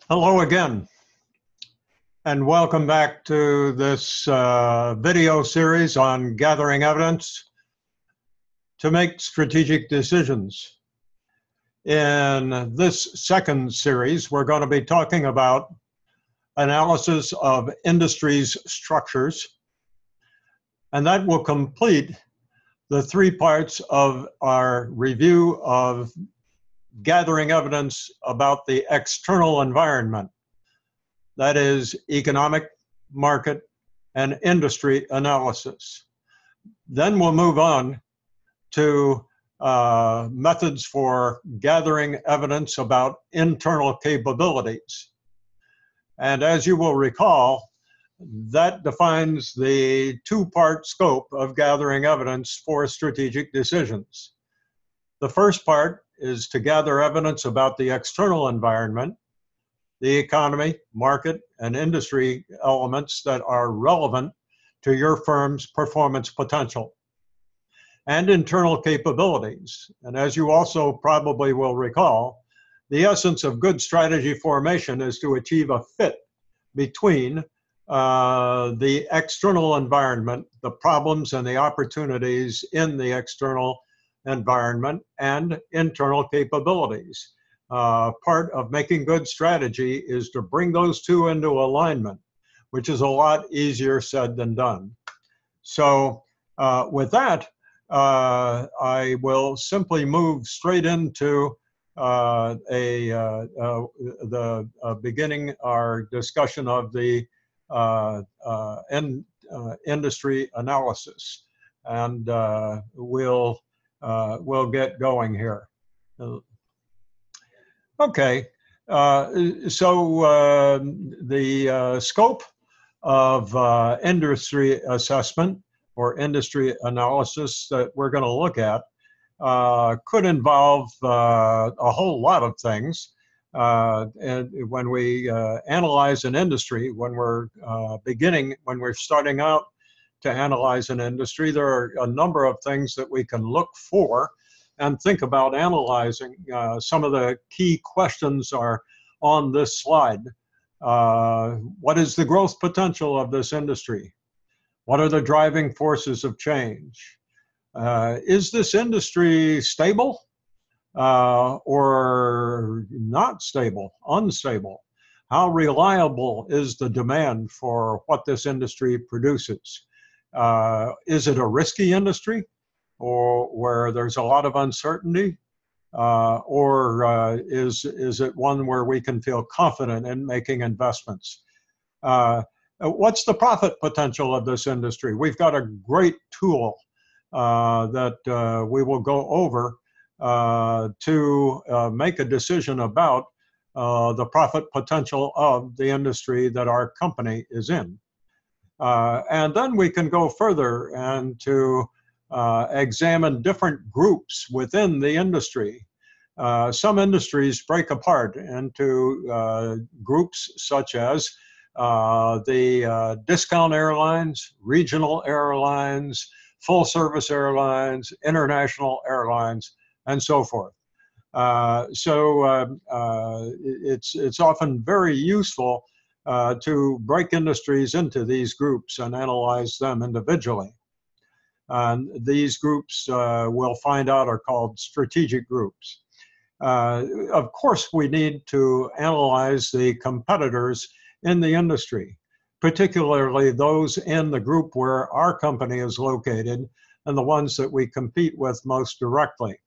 Hello again, and welcome back to this video series on gathering evidence to make strategic decisions. In this second series, we're going to be talking about analysis of industries' structures, and that will complete the three parts of our review of gathering evidence about the external environment. That is economic, market, and industry analysis. Then we'll move on to methods for gathering evidence about internal capabilities. And as you will recall, that defines the two-part scope of gathering evidence for strategic decisions. The first part is to gather evidence about the external environment, the economy, market, and industry elements that are relevant to your firm's performance potential, and internal capabilities. And as you also probably will recall, the essence of good strategy formation is to achieve a fit between the external environment, the problems and the opportunities in the external environment, and internal capabilities. Part of making good strategy is to bring those two into alignment, which is a lot easier said than done. So with that, I will simply move straight into beginning our discussion of the industry analysis, and we'll get going here. Okay, so the scope of industry assessment or industry analysis that we're going to look at could involve a whole lot of things. And when we analyze an industry, when we're starting out to analyze an industry, there are a number of things that we can look for and think about analyzing. Some of the key questions are on this slide. What is the growth potential of this industry? What are the driving forces of change? Is this industry stable or not stable, unstable? How reliable is the demand for what this industry produces? Is it a risky industry, or where there's a lot of uncertainty, or is it one where we can feel confident in making investments? What's the profit potential of this industry? We've got a great tool that we will go over to make a decision about the profit potential of the industry that our company is in. And then we can go further and to examine different groups within the industry. Some industries break apart into groups such as the discount airlines, regional airlines, full service airlines, international airlines, and so forth. It's often very useful to break industries into these groups and analyze them individually. And these groups, we'll find out, are called strategic groups. Of course, we need to analyze the competitors in the industry, particularly those in the group where our company is located and the ones that we compete with most directly.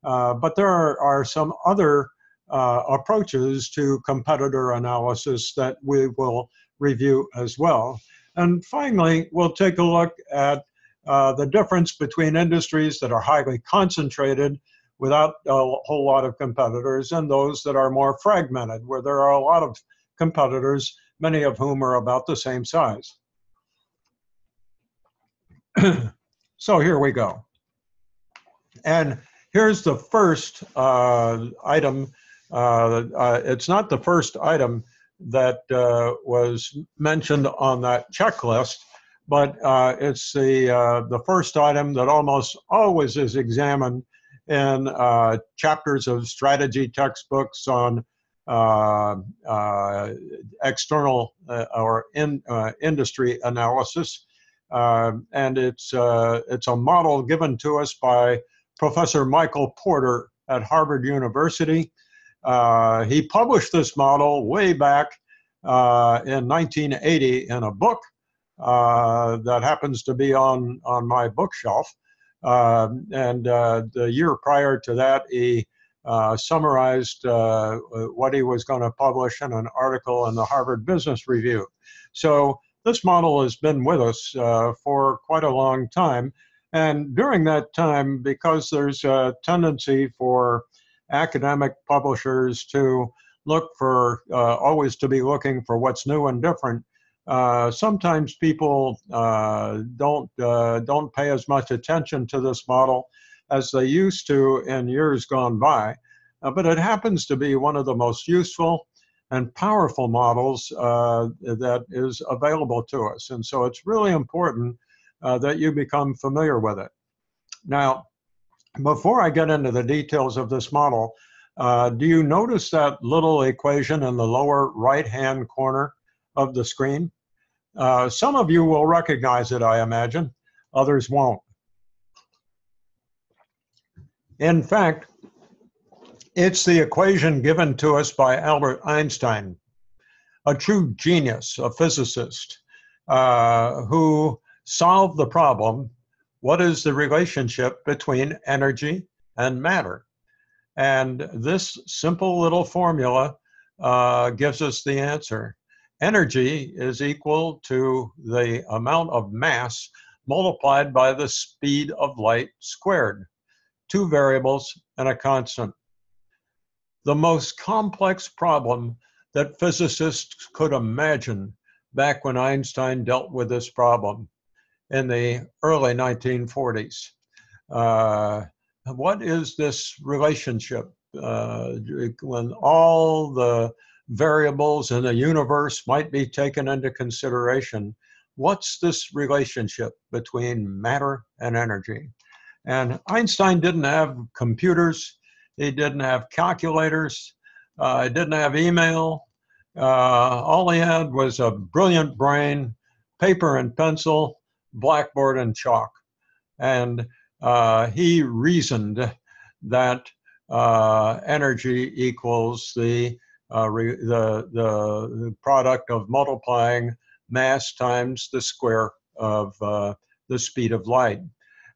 But there are some other approaches to competitor analysis that we will review as well. And finally, we'll take a look at the difference between industries that are highly concentrated without a whole lot of competitors and those that are more fragmented, where there are a lot of competitors, many of whom are about the same size. So here we go. And here's the first item. It's not the first item that was mentioned on that checklist, but it's the first item that almost always is examined in chapters of strategy textbooks on external or industry analysis. And it's a model given to us by Professor Michael Porter at Harvard University. He published this model way back in 1980 in a book that happens to be on my bookshelf. And the year prior to that, he summarized what he was going to publish in an article in the Harvard Business Review. So this model has been with us for quite a long time. And during that time, because there's a tendency for academic publishers to look for, always to be looking for what's new and different, sometimes people don't pay as much attention to this model as they used to in years gone by. But it happens to be one of the most useful and powerful models that is available to us. And so it's really important that you become familiar with it. Now, before I get into the details of this model, do you notice that little equation in the lower right-hand corner of the screen? Some of you will recognize it, I imagine. Others won't. In fact, it's the equation given to us by Albert Einstein, a true genius, a physicist, who solved the problem, what is the relationship between energy and matter? And this simple little formula gives us the answer. Energy is equal to the amount of mass multiplied by the speed of light squared. Two variables and a constant. The most complex problem that physicists could imagine back when Einstein dealt with this problem in the early 1940s. What is this relationship when all the variables in the universe might be taken into consideration? What's this relationship between matter and energy? And Einstein didn't have computers. He didn't have calculators. He didn't have email. All he had was a brilliant brain, paper and pencil, blackboard and chalk. And he reasoned that energy equals the product of multiplying mass times the square of the speed of light.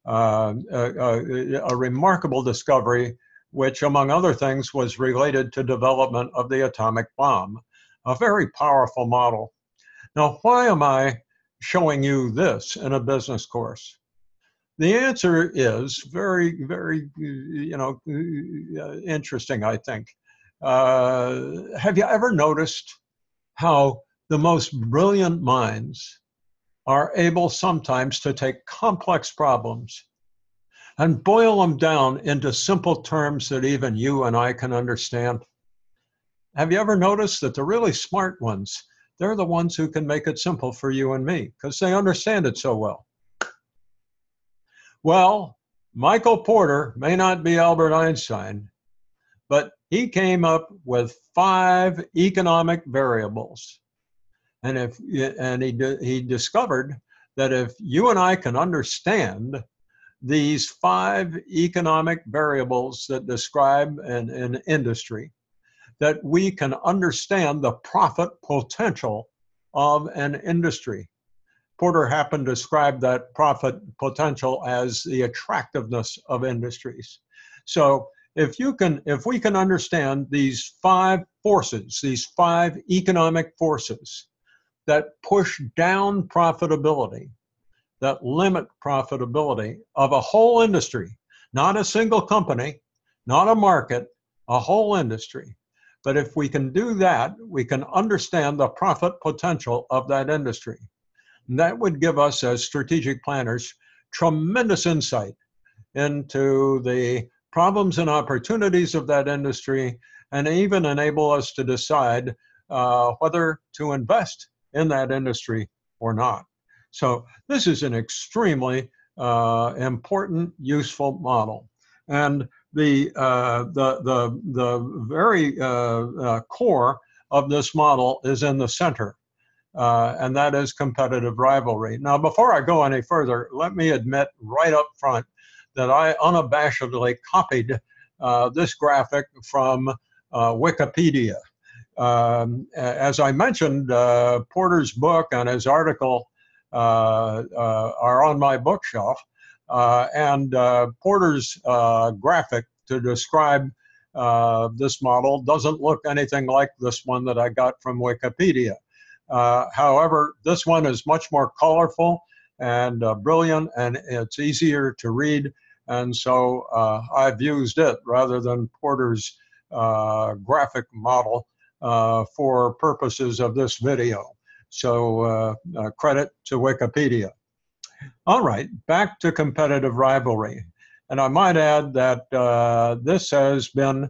A remarkable discovery, which among other things was related to development of the atomic bomb, a very powerful model. Now, why am I showing you this in a business course? The answer is very, very, interesting, I think. Have you ever noticed how the most brilliant minds are able sometimes to take complex problems and boil them down into simple terms that even you and I can understand? Have you ever noticed that the really smart ones, they're the ones who can make it simple for you and me because they understand it so well? Well, Michael Porter may not be Albert Einstein, but he came up with 5 economic variables. And he discovered that if you and I can understand these 5 economic variables that describe an industry, that we can understand the profit potential of an industry. Porter happened to describe that profit potential as the attractiveness of industries. So if we can understand these 5 forces, these 5 economic forces that push down profitability, that limit profitability of a whole industry, not a single company, not a market, a whole industry. But if we can do that, we can understand the profit potential of that industry. And that would give us, as strategic planners, tremendous insight into the problems and opportunities of that industry, and even enable us to decide whether to invest in that industry or not. So this is an extremely important, useful model. And the very core of this model is in the center, and that is competitive rivalry. Now, before I go any further, let me admit right up front that I unabashedly copied this graphic from Wikipedia. As I mentioned, Porter's book and his article are on my bookshelf, and Porter's graphic to describe this model doesn't look anything like this one that I got from Wikipedia. However, this one is much more colorful and brilliant, and it's easier to read, and so I've used it rather than Porter's graphic model for purposes of this video. So credit to Wikipedia. All right, back to competitive rivalry. And I might add that this has been,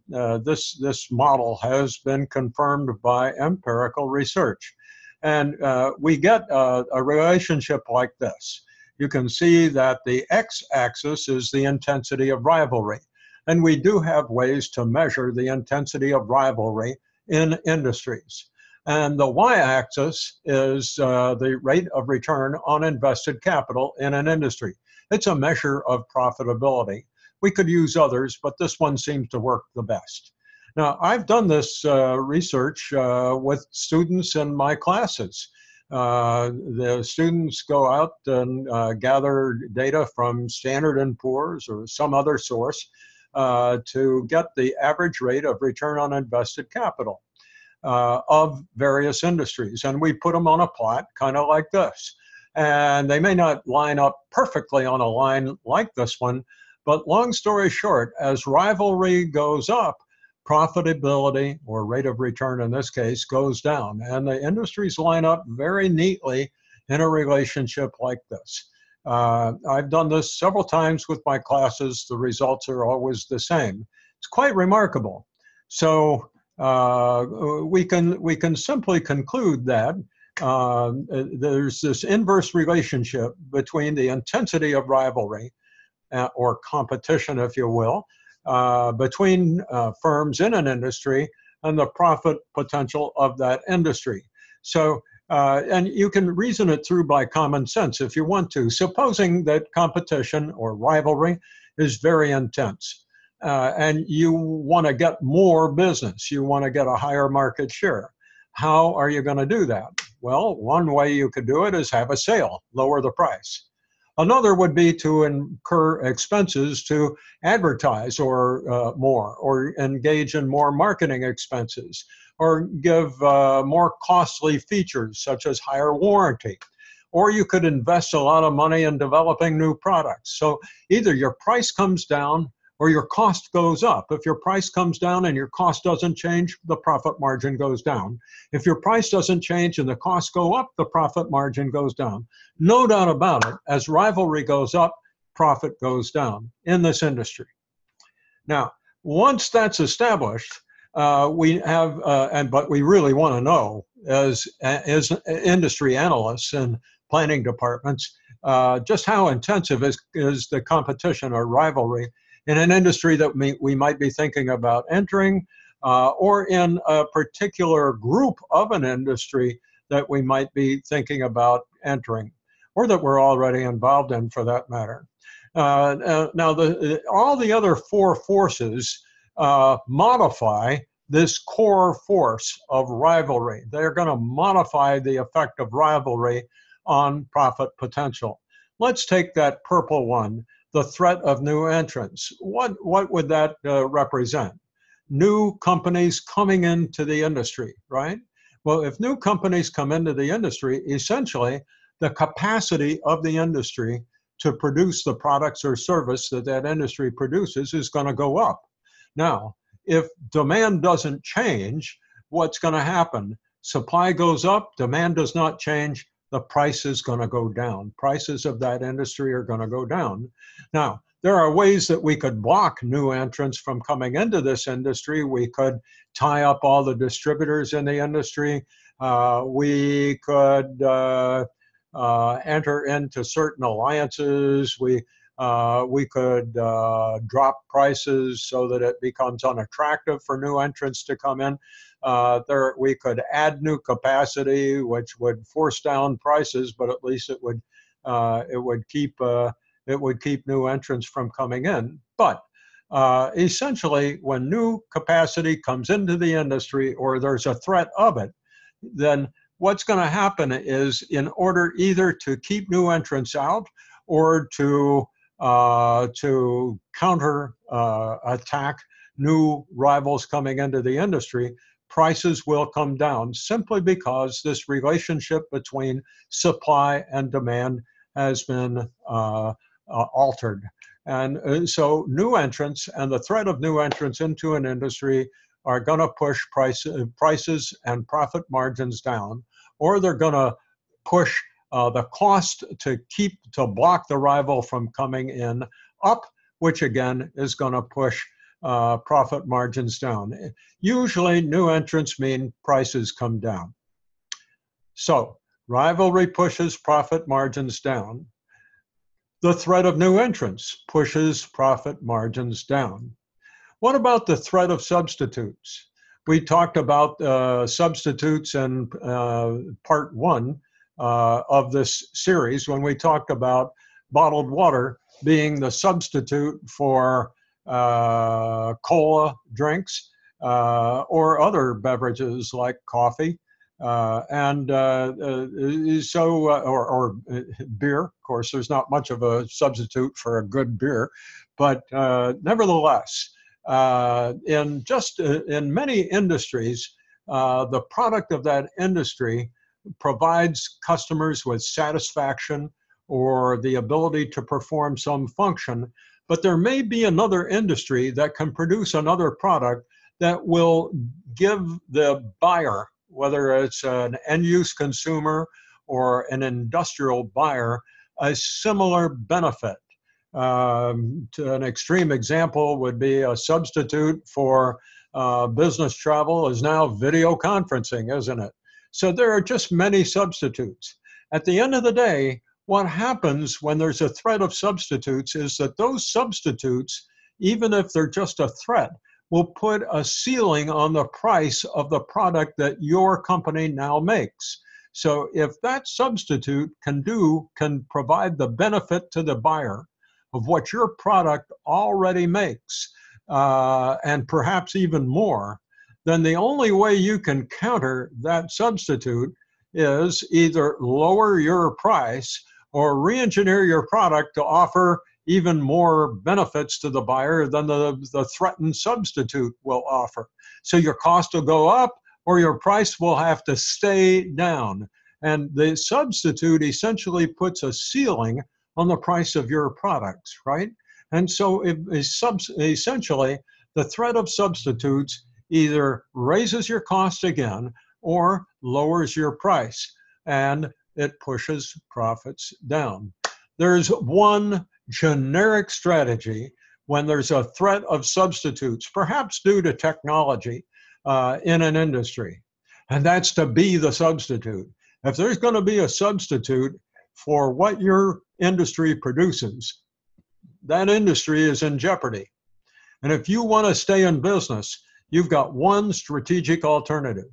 this model has been confirmed by empirical research. And we get a relationship like this. You can see that the x-axis is the intensity of rivalry. And we do have ways to measure the intensity of rivalry in industries. And the y-axis is the rate of return on invested capital in an industry. It's a measure of profitability. We could use others, but this one seems to work the best. Now, I've done this research with students in my classes. The students go out and gather data from Standard & Poor's or some other source to get the average rate of return on invested capital of various industries. And we put them on a plot kind of like this. And they may not line up perfectly on a line like this one, but long story short, as rivalry goes up, profitability, or rate of return in this case, goes down. And the industries line up very neatly in a relationship like this. I've done this several times with my classes. The results are always the same. It's quite remarkable. So we can simply conclude that there's this inverse relationship between the intensity of rivalry or competition, if you will, between firms in an industry and the profit potential of that industry. So, and you can reason it through by common sense if you want to. Supposing that competition or rivalry is very intense and you want to get more business, you want to get a higher market share. How are you going to do that? Well, one way you could do it is have a sale, lower the price. Another would be to incur expenses to advertise or more, or engage in more marketing expenses, or give more costly features such as higher warranty. Or you could invest a lot of money in developing new products. So either your price comes down or your cost goes up. If your price comes down and your cost doesn't change, the profit margin goes down. If your price doesn't change and the costs go up, the profit margin goes down. No doubt about it, as rivalry goes up, profit goes down in this industry. Now, once that's established, we have, but we really want to know as industry analysts and planning departments, just how intensive is the competition or rivalry in an industry that we might be thinking about entering, or in a particular group of an industry that we might be thinking about entering, or that we're already involved in for that matter. Now, all the other four forces modify this core force of rivalry. They're going to modify the effect of rivalry on profit potential. Let's take that purple one, the threat of new entrants. What would that represent? New companies coming into the industry, right? Well, if new companies come into the industry, essentially the capacity of the industry to produce the products or service that that industry produces is going to go up. Now, if demand doesn't change, what's going to happen? Supply goes up, demand does not change, the price is going to go down. Prices of that industry are going to go down. Now, there are ways that we could block new entrants from coming into this industry. We could tie up all the distributors in the industry. We could enter into certain alliances. We We could drop prices so that it becomes unattractive for new entrants to come in. We could add new capacity, which would force down prices, but at least it would keep new entrants from coming in. But essentially, when new capacity comes into the industry or there's a threat of it, then what's going to happen is, in order either to keep new entrants out or to counter attack new rivals coming into the industry, prices will come down simply because this relationship between supply and demand has been altered. And so new entrants and the threat of new entrants into an industry are going to push prices and profit margins down, or they're going to push the cost to block the rival from coming in up, which again is going to push profit margins down. Usually new entrants mean prices come down. So rivalry pushes profit margins down. The threat of new entrants pushes profit margins down. What about the threat of substitutes? We talked about substitutes in part 1 of this series when we talked about bottled water being the substitute for cola drinks or other beverages like coffee or beer. Of course, there's not much of a substitute for a good beer, but nevertheless, in many industries, the product of that industry provides customers with satisfaction or the ability to perform some function, but there may be another industry that can produce another product that will give the buyer, whether it's an end-use consumer or an industrial buyer, a similar benefit. An extreme example would be a substitute for business travel is now video conferencing, isn't it? So there are just many substitutes. At the end of the day, what happens when there's a threat of substitutes is that those substitutes, even if they're just a threat, will put a ceiling on the price of the product that your company now makes. So if that substitute can provide the benefit to the buyer of what your product already makes, and perhaps even more, then the only way you can counter that substitute is either lower your price or re-engineer your product to offer even more benefits to the buyer than the threatened substitute will offer. So your cost will go up or your price will have to stay down. And the substitute essentially puts a ceiling on the price of your products, right? And so essentially, the threat of substitutes either raises your cost again or lowers your price, and it pushes profits down. There's one generic strategy when there's a threat of substitutes, perhaps due to technology in an industry, and that's to be the substitute. If there's going to be a substitute for what your industry produces, that industry is in jeopardy. And if you want to stay in business, you've got one strategic alternative,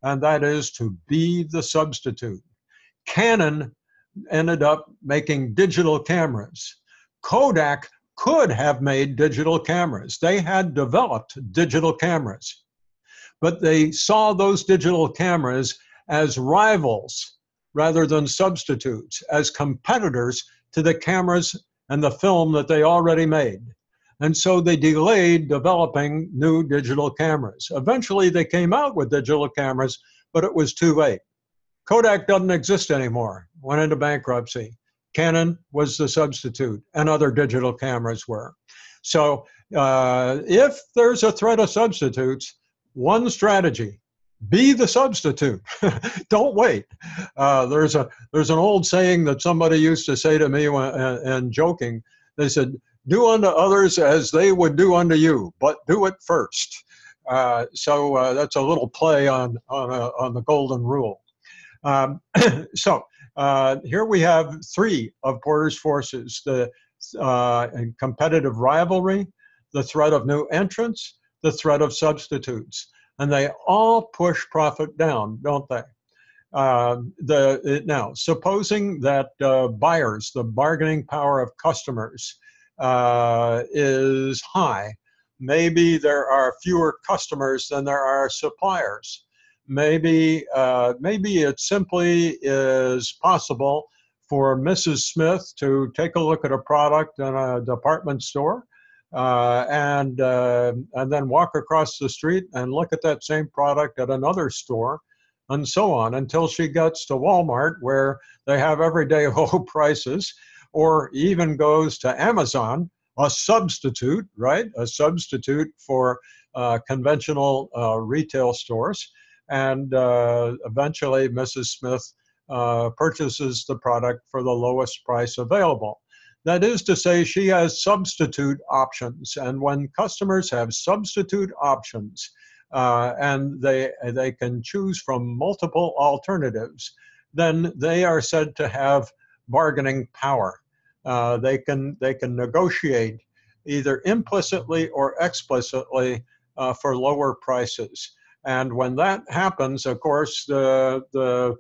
and that is to be the substitute. Canon ended up making digital cameras. Kodak could have made digital cameras. They had developed digital cameras, but they saw those digital cameras as rivals rather than substitutes, as competitors to the cameras and the film that they already made. And so they delayed developing new digital cameras. Eventually they came out with digital cameras, but it was too late. Kodak doesn't exist anymore, went into bankruptcy. Canon was the substitute, and other digital cameras were. So if there's a threat of substitutes, one strategy: be the substitute. Don't wait. There's an old saying that somebody used to say to me and joking. They said, "Do unto others as they would do unto you, but do it first." So that's a little play on the golden rule. So here we have three of Porter's forces: the and competitive rivalry, the threat of new entrants, the threat of substitutes. And they all push profit down, don't they? Now, supposing that buyers, the bargaining power of customers is high, maybe there are fewer customers than there are suppliers. Maybe it simply is possible for Mrs. Smith to take a look at a product in a department store and then walk across the street and look at that same product at another store, and so on, until she gets to Walmart, where they have everyday low prices, or even goes to Amazon, a substitute, right? A substitute for conventional retail stores. And eventually Mrs. Smith purchases the product for the lowest price available. That is to say, she has substitute options. And when customers have substitute options, and they can choose from multiple alternatives, then they are said to have bargaining power. They can negotiate either implicitly or explicitly for lower prices. And when that happens, of course, the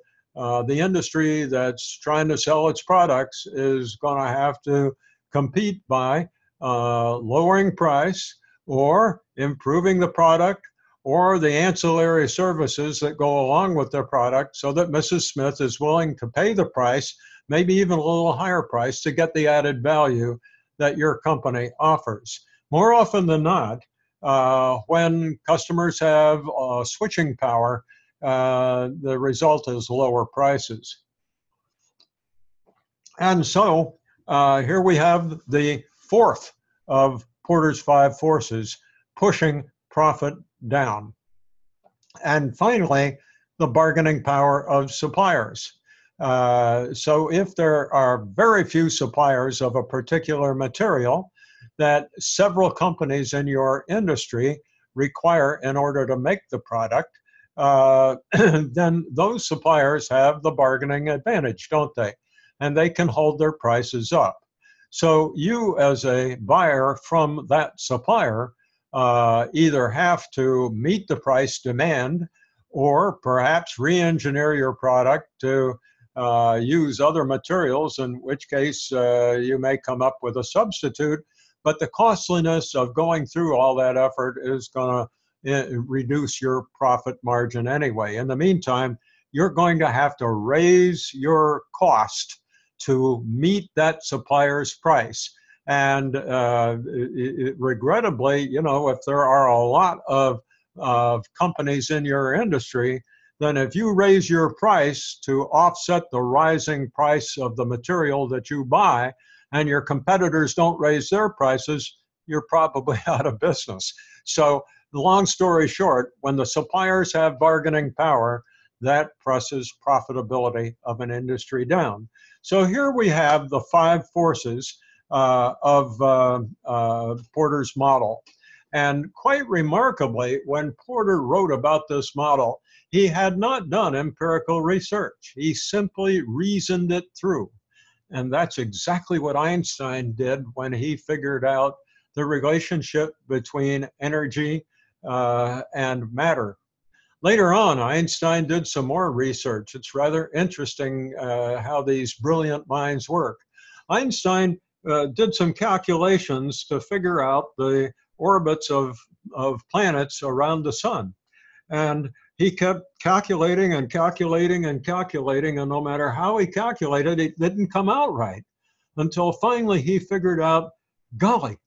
industry that's trying to sell its products is going to have to compete by lowering price or improving the product or the ancillary services that go along with their product, so that Mrs. Smith is willing to pay the price, maybe even a little higher price, to get the added value that your company offers. More often than not, when customers have switching power, the result is lower prices. And so here we have the fourth of Porter's 5 forces, pushing profit down. And finally, the bargaining power of suppliers. So if there are very few suppliers of a particular material that several companies in your industry require in order to make the product, then those suppliers have the bargaining advantage, don't they? And they can hold their prices up. So you, as a buyer from that supplier, either have to meet the price demand or perhaps re-engineer your product to use other materials, in which case you may come up with a substitute. But the costliness of going through all that effort is going to reduce your profit margin anyway. In the meantime, you're going to have to raise your cost to meet that supplier's price. And regrettably, you know, if there are a lot of companies in your industry, then if you raise your price to offset the rising price of the material that you buy, and your competitors don't raise their prices, you're probably out of business. So the long story short, when the suppliers have bargaining power, that presses profitability of an industry down. So here we have the 5 forces of Porter's model. And quite remarkably, when Porter wrote about this model, he had not done empirical research. He simply reasoned it through. And that's exactly what Einstein did when he figured out the relationship between energy and matter. Later on, Einstein did some more research. It's rather interesting how these brilliant minds work. Einstein did some calculations to figure out the orbits of planets around the sun. And he kept calculating and calculating and calculating, and no matter how he calculated, it didn't come out right, until finally he figured out, golly,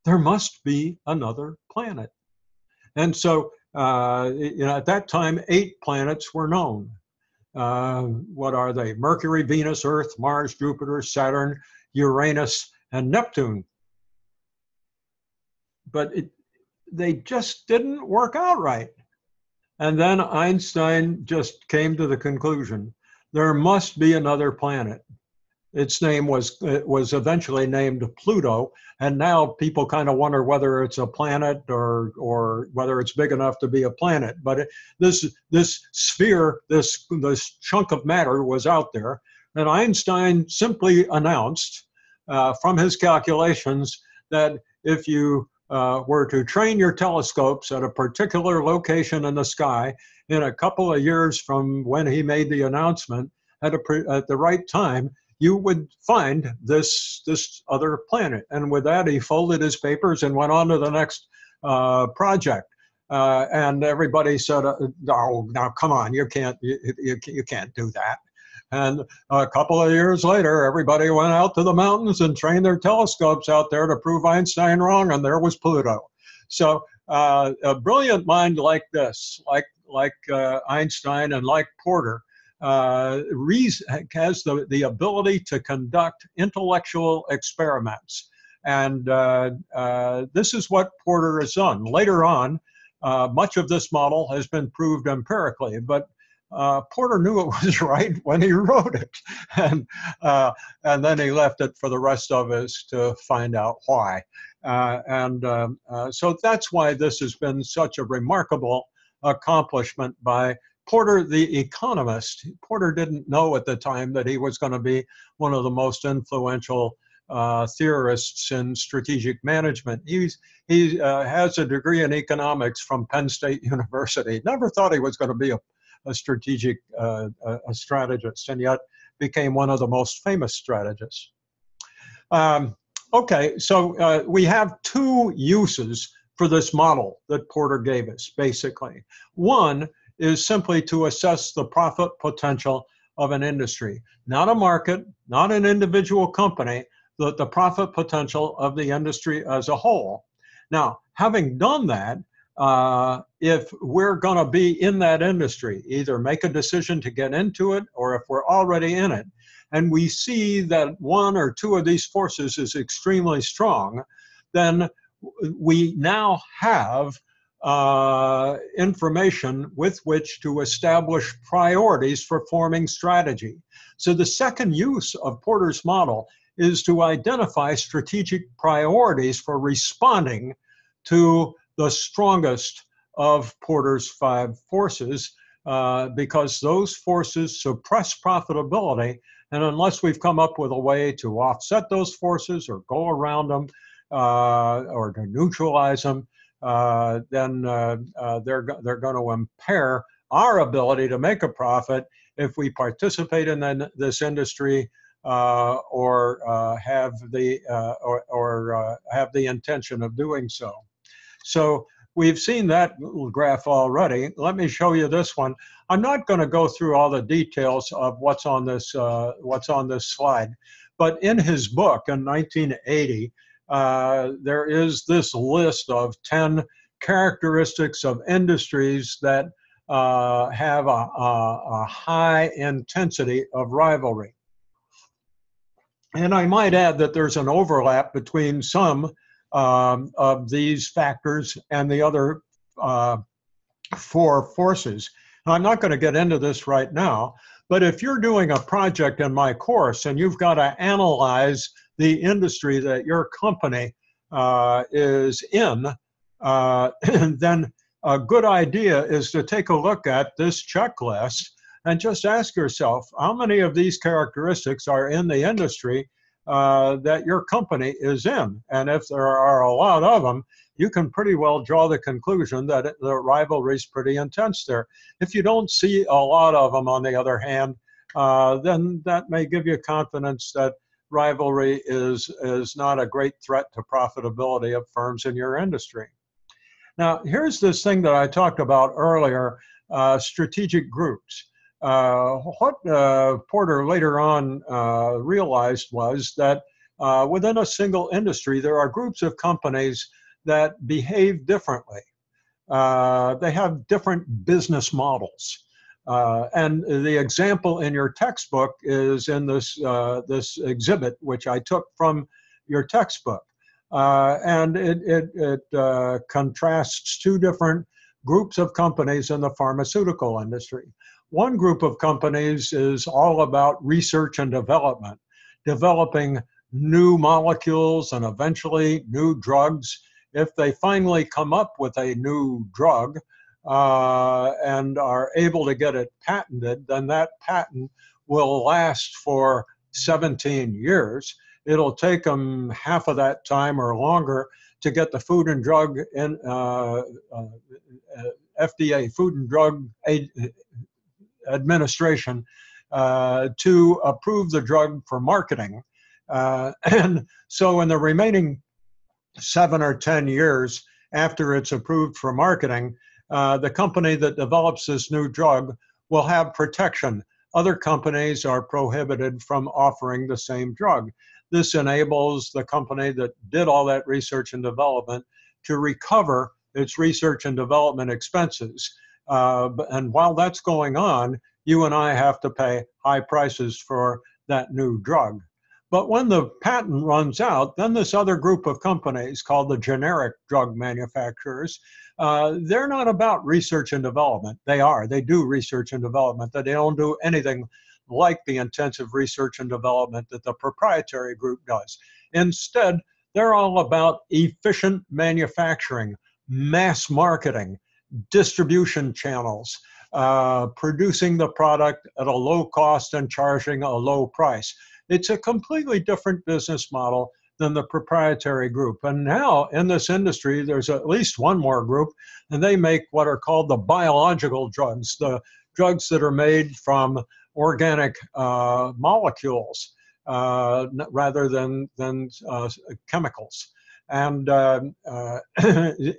there must be another planet. And so, you know, at that time, 8 planets were known. What are they? Mercury, Venus, Earth, Mars, Jupiter, Saturn, Uranus, and Neptune. But they just didn't work out right. And then Einstein just came to the conclusion, there must be another planet. Its name was eventually named Pluto, and now people kind of wonder whether it's a planet or whether it's big enough to be a planet. But this sphere, this chunk of matter was out there, and Einstein simply announced from his calculations that if you were to train your telescopes at a particular location in the sky in a couple of years from when he made the announcement at the right time, you would find this other planet. And with that, he folded his papers and went on to the next project. And everybody said, "Oh, now come on, you can't do that." And a couple of years later, everybody went out to the mountains and trained their telescopes out there to prove Einstein wrong, and there was Pluto. So a brilliant mind like this, like Einstein and like Porter, has the ability to conduct intellectual experiments. And this is what Porter has done. Later on, much of this model has been proved empirically, but Porter knew it was right when he wrote it. And then he left it for the rest of us to find out why. So that's why this has been such a remarkable accomplishment by Porter, the economist. Porter didn't know at the time that he was going to be one of the most influential theorists in strategic management. He has a degree in economics from Penn State University. Never thought he was going to be a strategic a strategist, and yet became one of the most famous strategists. Okay, so we have two uses for this model that Porter gave us, basically. One is simply to assess the profit potential of an industry, not a market, not an individual company, but the profit potential of the industry as a whole. Now, having done that, if we're going to be in that industry, either make a decision to get into it, or if we're already in it, and we see that one or two of these forces is extremely strong, then we now have information with which to establish priorities for forming strategy. So the second use of Porter's model is to identify strategic priorities for responding to the strongest of Porter's 5 forces, because those forces suppress profitability, and unless we've come up with a way to offset those forces or go around them or to neutralize them, then they're going to impair our ability to make a profit if we participate in this industry or have the intention of doing so. So we've seen that little graph already. Let me show you this one. I'm not going to go through all the details of what's on this slide, but in his book in 1980, there is this list of 10 characteristics of industries that have a high intensity of rivalry. And I might add that there's an overlap between some of these factors and the other 4 forces. Now, I'm not going to get into this right now, but if you're doing a project in my course and you've got to analyze the industry that your company is in, then a good idea is to take a look at this checklist and just ask yourself, how many of these characteristics are in the industry that your company is in? And if there are a lot of them, you can pretty well draw the conclusion that the rivalry is pretty intense there. If you don't see a lot of them, on the other hand, then that may give you confidence that rivalry is not a great threat to profitability of firms in your industry. Now, here's this thing that I talked about earlier, strategic groups. What Porter later on realized was that within a single industry, there are groups of companies that behave differently. They have different business models. And the example in your textbook is in this, this exhibit, which I took from your textbook. And it contrasts 2 different groups of companies in the pharmaceutical industry. One group of companies is all about research and development, developing new molecules and eventually new drugs. If they finally come up with a new drug and are able to get it patented, then that patent will last for 17 years. it'll take them half of that time or longer to get the Food and Drug FDA, Food and Drug Administration, to approve the drug for marketing. And so in the remaining 7 or 10 years after it's approved for marketing, the company that develops this new drug will have protection. Other companies are prohibited from offering the same drug. This enables the company that did all that research and development to recover its research and development expenses. And while that's going on, you and I have to pay high prices for that new drug. But when the patent runs out, then this other group of companies called the generic drug manufacturers, they're not about research and development. They do research and development, but they don't do anything like the intensive research and development that the proprietary group does. Instead, they're all about efficient manufacturing, mass marketing, distribution channels, producing the product at a low cost and charging a low price. It's a completely different business model than the proprietary group. And now in this industry, there's at least one more group, and they make what are called the biological drugs, the drugs that are made from organic molecules rather than chemicals. And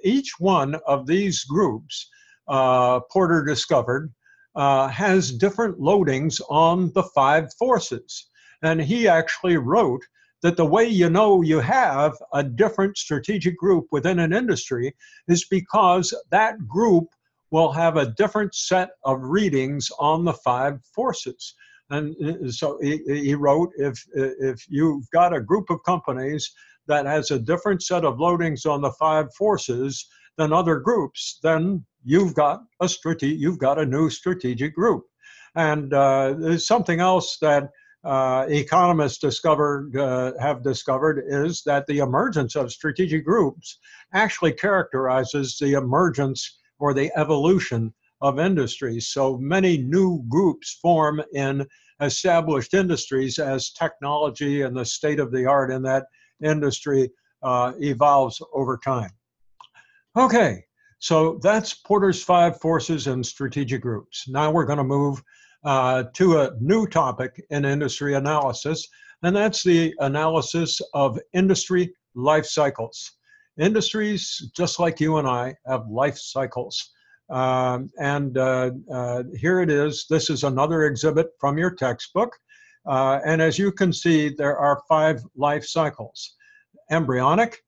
each one of these groups, Porter discovered, has different loadings on the 5 forces. And he actually wrote that the way you know you have a different strategic group within an industry is because that group will have a different set of readings on the 5 forces. And so he wrote, if you've got a group of companies that has a different set of loadings on the 5 forces than other groups, then you've got a new strategic group. And there's something else that economists have discovered is that the emergence of strategic groups actually characterizes the emergence or the evolution of industries. So many new groups form in established industries as technology and the state of the art in that industry evolves over time. Okay, so that's Porter's 5 forces and strategic groups. Now we're going to move to a new topic in industry analysis, and that's the analysis of industry life cycles. Industries, just like you and I, have life cycles. Here it is. This is another exhibit from your textbook. And as you can see, there are 5 life cycles. Embryonic.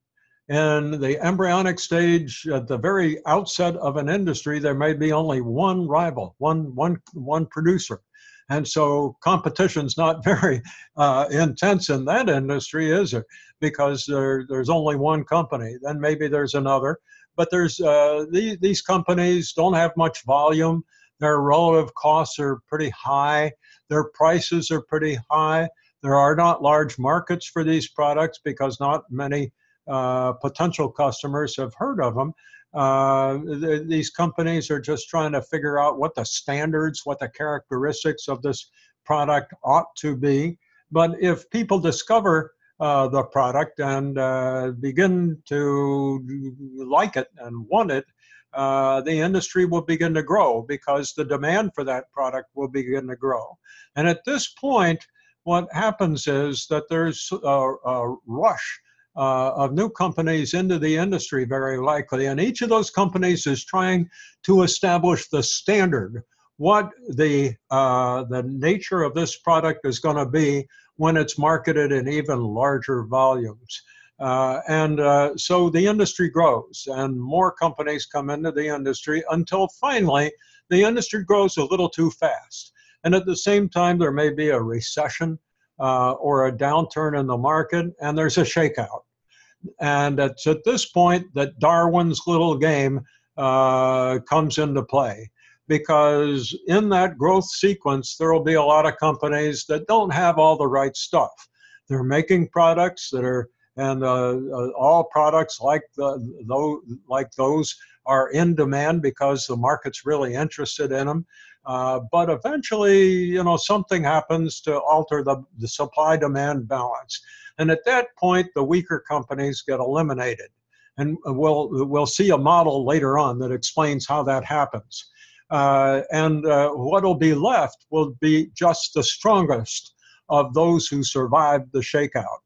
In the embryonic stage, at the very outset of an industry, there may be only one rival, one producer. And so competition's not very intense in that industry, is it? Because there's only one company. Then maybe there's another. But there's these companies don't have much volume. Their relative costs are pretty high. Their prices are pretty high. There are not large markets for these products because not many potential customers have heard of them. These companies are just trying to figure out what the standards, what the characteristics of this product ought to be. But if people discover the product and begin to like it and want it, the industry will begin to grow because the demand for that product will begin to grow. And at this point, what happens is that there's a rush of new companies into the industry, very likely. And each of those companies is trying to establish the standard, what the nature of this product is going to be when it's marketed in even larger volumes. So the industry grows and more companies come into the industry until finally the industry grows a little too fast. And at the same time, there may be a recession or a downturn in the market, and there's a shakeout. And it's at this point that Darwin's little game comes into play, because in that growth sequence, there will be a lot of companies that don't have all the right stuff. They're making products that are, and all products like those are in demand because the market's really interested in them. But eventually, you know, something happens to alter the supply-demand balance. And at that point, the weaker companies get eliminated. And we'll see a model later on that explains how that happens. What will be left will be just the strongest of those who survived the shakeout.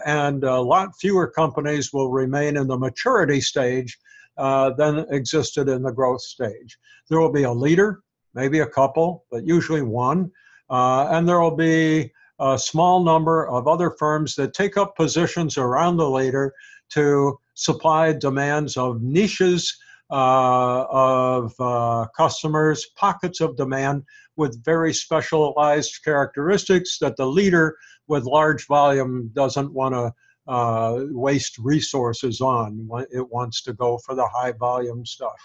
And a lot fewer companies will remain in the maturity stage than existed in the growth stage. There will be a leader, maybe a couple, but usually one, and there will be a small number of other firms that take up positions around the leader to supply demands of niches of customers, pockets of demand with very specialized characteristics that the leader with large volume doesn't want to waste resources on. It wants to go for the high volume stuff.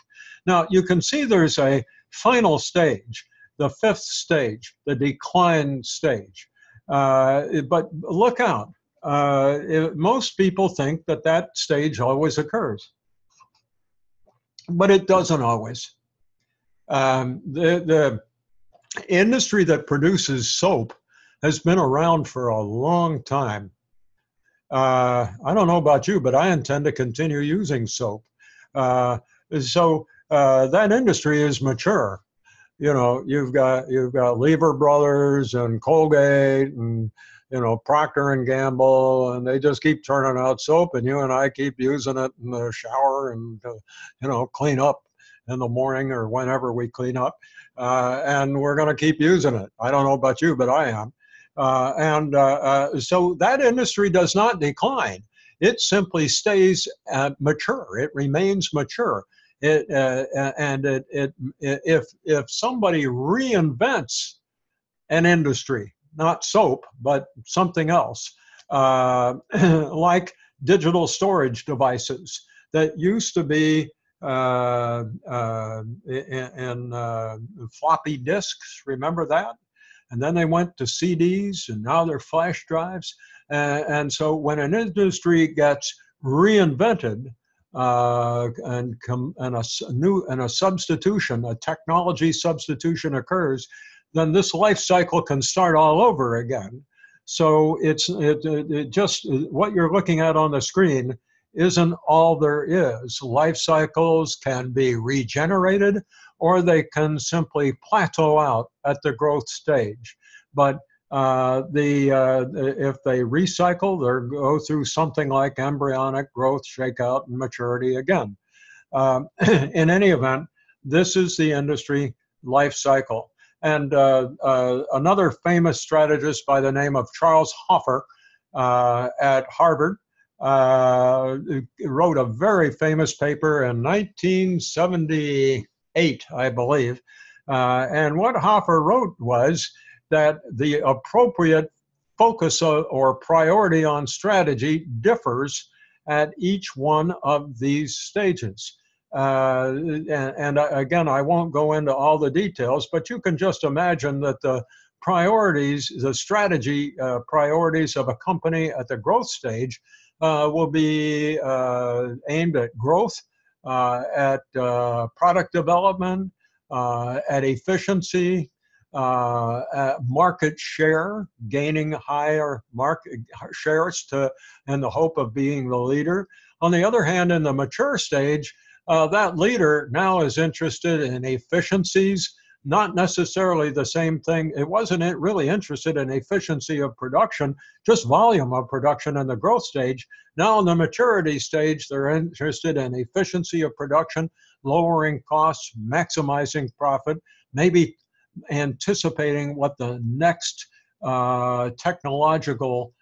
Now, you can see there's a final stage, the fifth stage, the decline stage. But look out. Most people think that that stage always occurs, but it doesn't always. The industry that produces soap has been around for a long time. I don't know about you, but I intend to continue using soap. So that industry is mature. You know, you've got Lever Brothers and Colgate and, you know, Procter and Gamble, and they just keep turning out soap, and you and I keep using it in the shower and, you know, clean up in the morning or whenever we clean up. And we're going to keep using it. I don't know about you, but I am. So that industry does not decline. It simply stays mature. It remains mature. If somebody reinvents an industry, not soap, but something else, like digital storage devices that used to be in floppy disks, remember that? And then they went to CDs, and now they're flash drives. And so when an industry gets reinvented, and a substitution, a technology substitution occurs, then this life cycle can start all over again. So it just what you're looking at on the screen isn't all there is. Life cycles can be regenerated, or they can simply plateau out at the growth stage. But if they recycle, they go through something like embryonic growth, shakeout, and maturity again. In any event, this is the industry life cycle. And another famous strategist by the name of Charles Hoffer at Harvard wrote a very famous paper in 1978, I believe. And what Hoffer wrote was that the appropriate focus or priority on strategy differs at each one of these stages. And again, I won't go into all the details, but you can just imagine that the priorities, the strategy priorities of a company at the growth stage will be aimed at growth, at product development, at efficiency, at market share, gaining higher market shares in the hope of being the leader. On the other hand, in the mature stage, that leader now is interested in efficiencies, not necessarily the same thing. It wasn't really interested in efficiency of production, just volume of production in the growth stage. Now in the maturity stage, they're interested in efficiency of production, lowering costs, maximizing profit, maybe anticipating what the next technological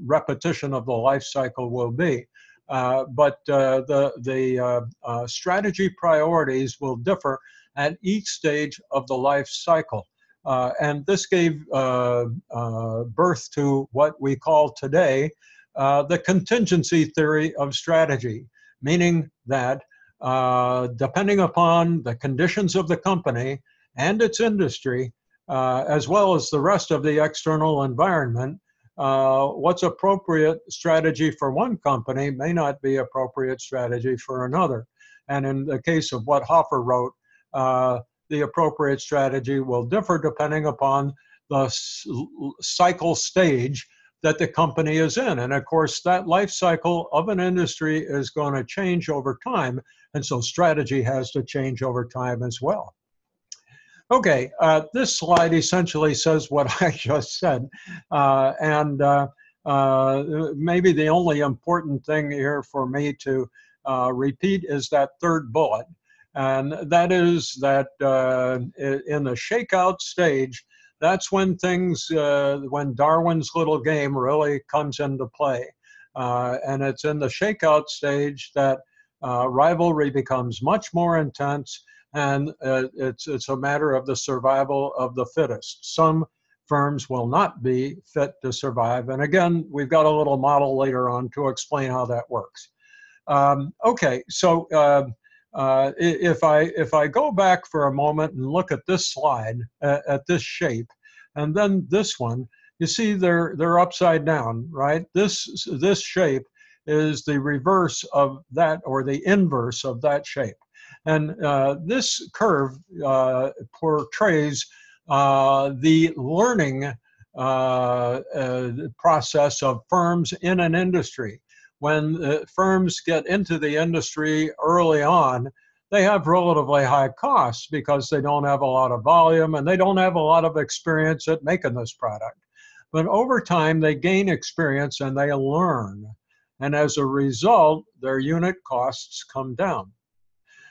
repetition of the life cycle will be. But the strategy priorities will differ at each stage of the life cycle. And this gave birth to what we call today the contingency theory of strategy, meaning that depending upon the conditions of the company and its industry, as well as the rest of the external environment, what's appropriate strategy for one company may not be appropriate strategy for another. And in the case of what Hoffer wrote, the appropriate strategy will differ depending upon the cycle stage that the company is in. And of course, that life cycle of an industry is going to change over time. And so strategy has to change over time as well. Okay, this slide essentially says what I just said. Maybe the only important thing here for me to repeat is that third bullet. And that is that in the shakeout stage, that's when things, when Darwin's little game really comes into play. And it's in the shakeout stage that rivalry becomes much more intense, and it's a matter of the survival of the fittest. Some firms will not be fit to survive. And again, we've got a little model later on to explain how that works. Okay, so if I go back for a moment and look at this slide, at this shape, and then this one, you see they're upside down, right? This shape is the reverse of that, or the inverse of that shape. And this curve portrays the learning process of firms in an industry. When firms get into the industry early on, they have relatively high costs because they don't have a lot of volume and they don't have a lot of experience at making this product. But over time, they gain experience and they learn. And as a result, their unit costs come down.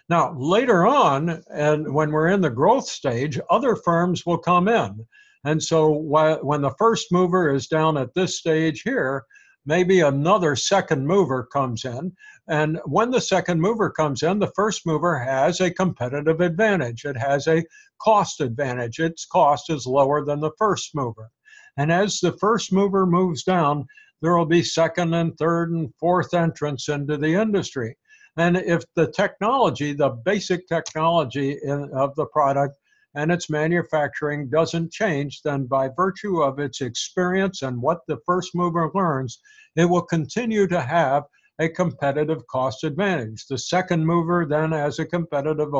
Now, later on, and when we're in the growth stage, other firms will come in. And so when the first mover is down at this stage here, maybe another second mover comes in. And when the second mover comes in, the first mover has a competitive advantage. It has a cost advantage. Its cost is lower than the first mover. And as the first mover moves down, there will be second and third and fourth entrants into the industry. And if the technology, the basic technology of the product and its manufacturing doesn't change, then by virtue of its experience and what the first mover learns, it will continue to have a competitive cost advantage. The second mover then has a competitive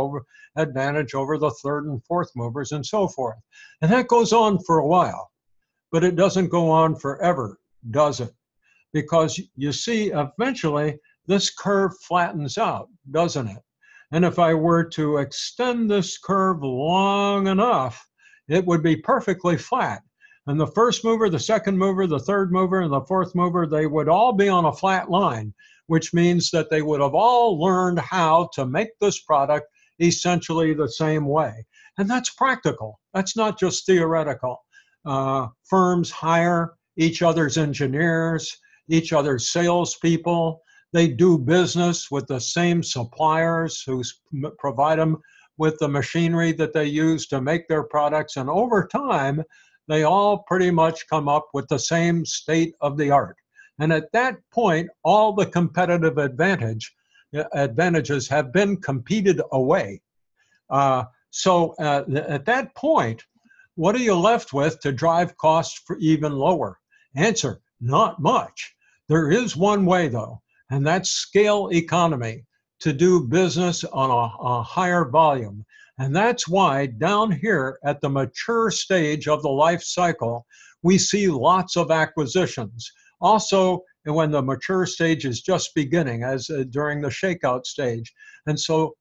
advantage over the third and fourth movers and so forth. And that goes on for a while, but it doesn't go on forever, does it? Because you see, eventually, this curve flattens out, doesn't it? And if I were to extend this curve long enough, it would be perfectly flat. And the first mover, the second mover, the third mover, and the fourth mover, they would all be on a flat line, which means that they would have all learned how to make this product essentially the same way. And that's practical. That's not just theoretical. Firms hire each other's engineers, each other's salespeople. They do business with the same suppliers who provide them with the machinery that they use to make their products. And over time, they all pretty much come up with the same state of the art. And at that point, all the competitive advantages have been competed away. So at that point, what are you left with to drive costs for even lower? Answer, not much. There is one way, though, and that's scale economy, to do business on a higher volume. And that's why down here at the mature stage of the life cycle, we see lots of acquisitions. Also, when the mature stage is just beginning, as during the shakeout stage. And so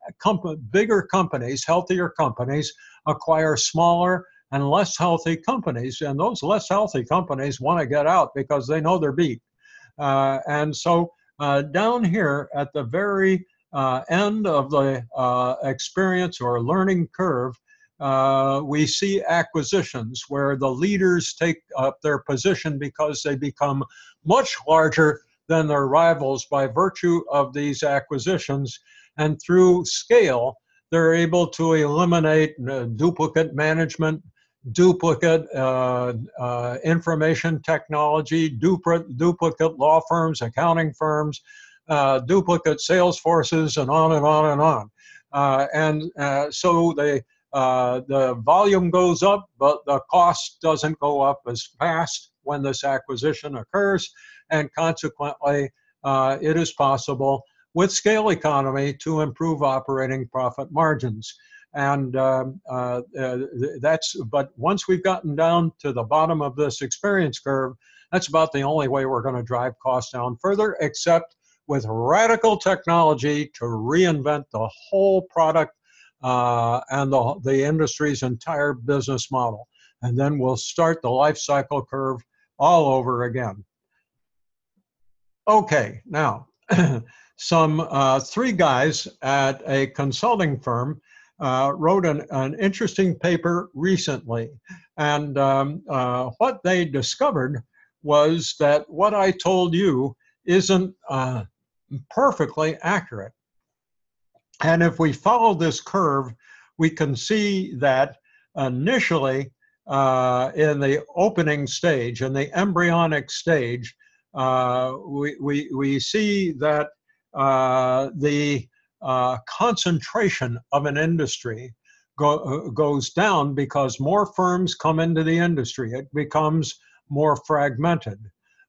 bigger companies, healthier companies, acquire smaller and less healthy companies. And those less healthy companies want to get out because they know they're beat. And so down here at the very end of the experience or learning curve, we see acquisitions where the leaders take up their position because they become much larger than their rivals by virtue of these acquisitions. And through scale, they're able to eliminate duplicate management, duplicate information technology, duplicate law firms, accounting firms, duplicate sales forces, and on and on and on. So the volume goes up, but the cost doesn't go up as fast when this acquisition occurs, and consequently, it is possible with scale economy to improve operating profit margins. And but once we've gotten down to the bottom of this experience curve, that's about the only way we're going to drive costs down further, except with radical technology to reinvent the whole product and the industry's entire business model. And then we'll start the life cycle curve all over again. Okay, now, three guys at a consulting firm wrote an interesting paper recently. And what they discovered was that what I told you isn't perfectly accurate. And if we follow this curve, we can see that initially in the opening stage, in the embryonic stage, we see that the concentration of an industry goes down because more firms come into the industry. It becomes more fragmented.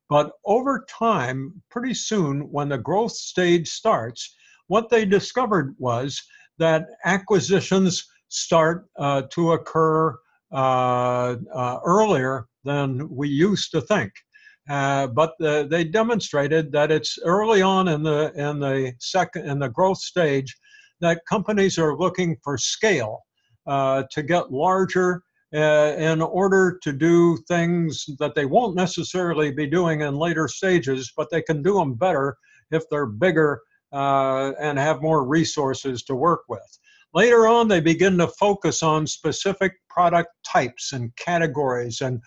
But over time, pretty soon, when the growth stage starts, what they discovered was that acquisitions start to occur earlier than we used to think. But they demonstrated that it's early on in the growth stage that companies are looking for scale to get larger in order to do things that they won't necessarily be doing in later stages, but they can do them better if they're bigger and have more resources to work with. Later on, they begin to focus on specific product types and categories and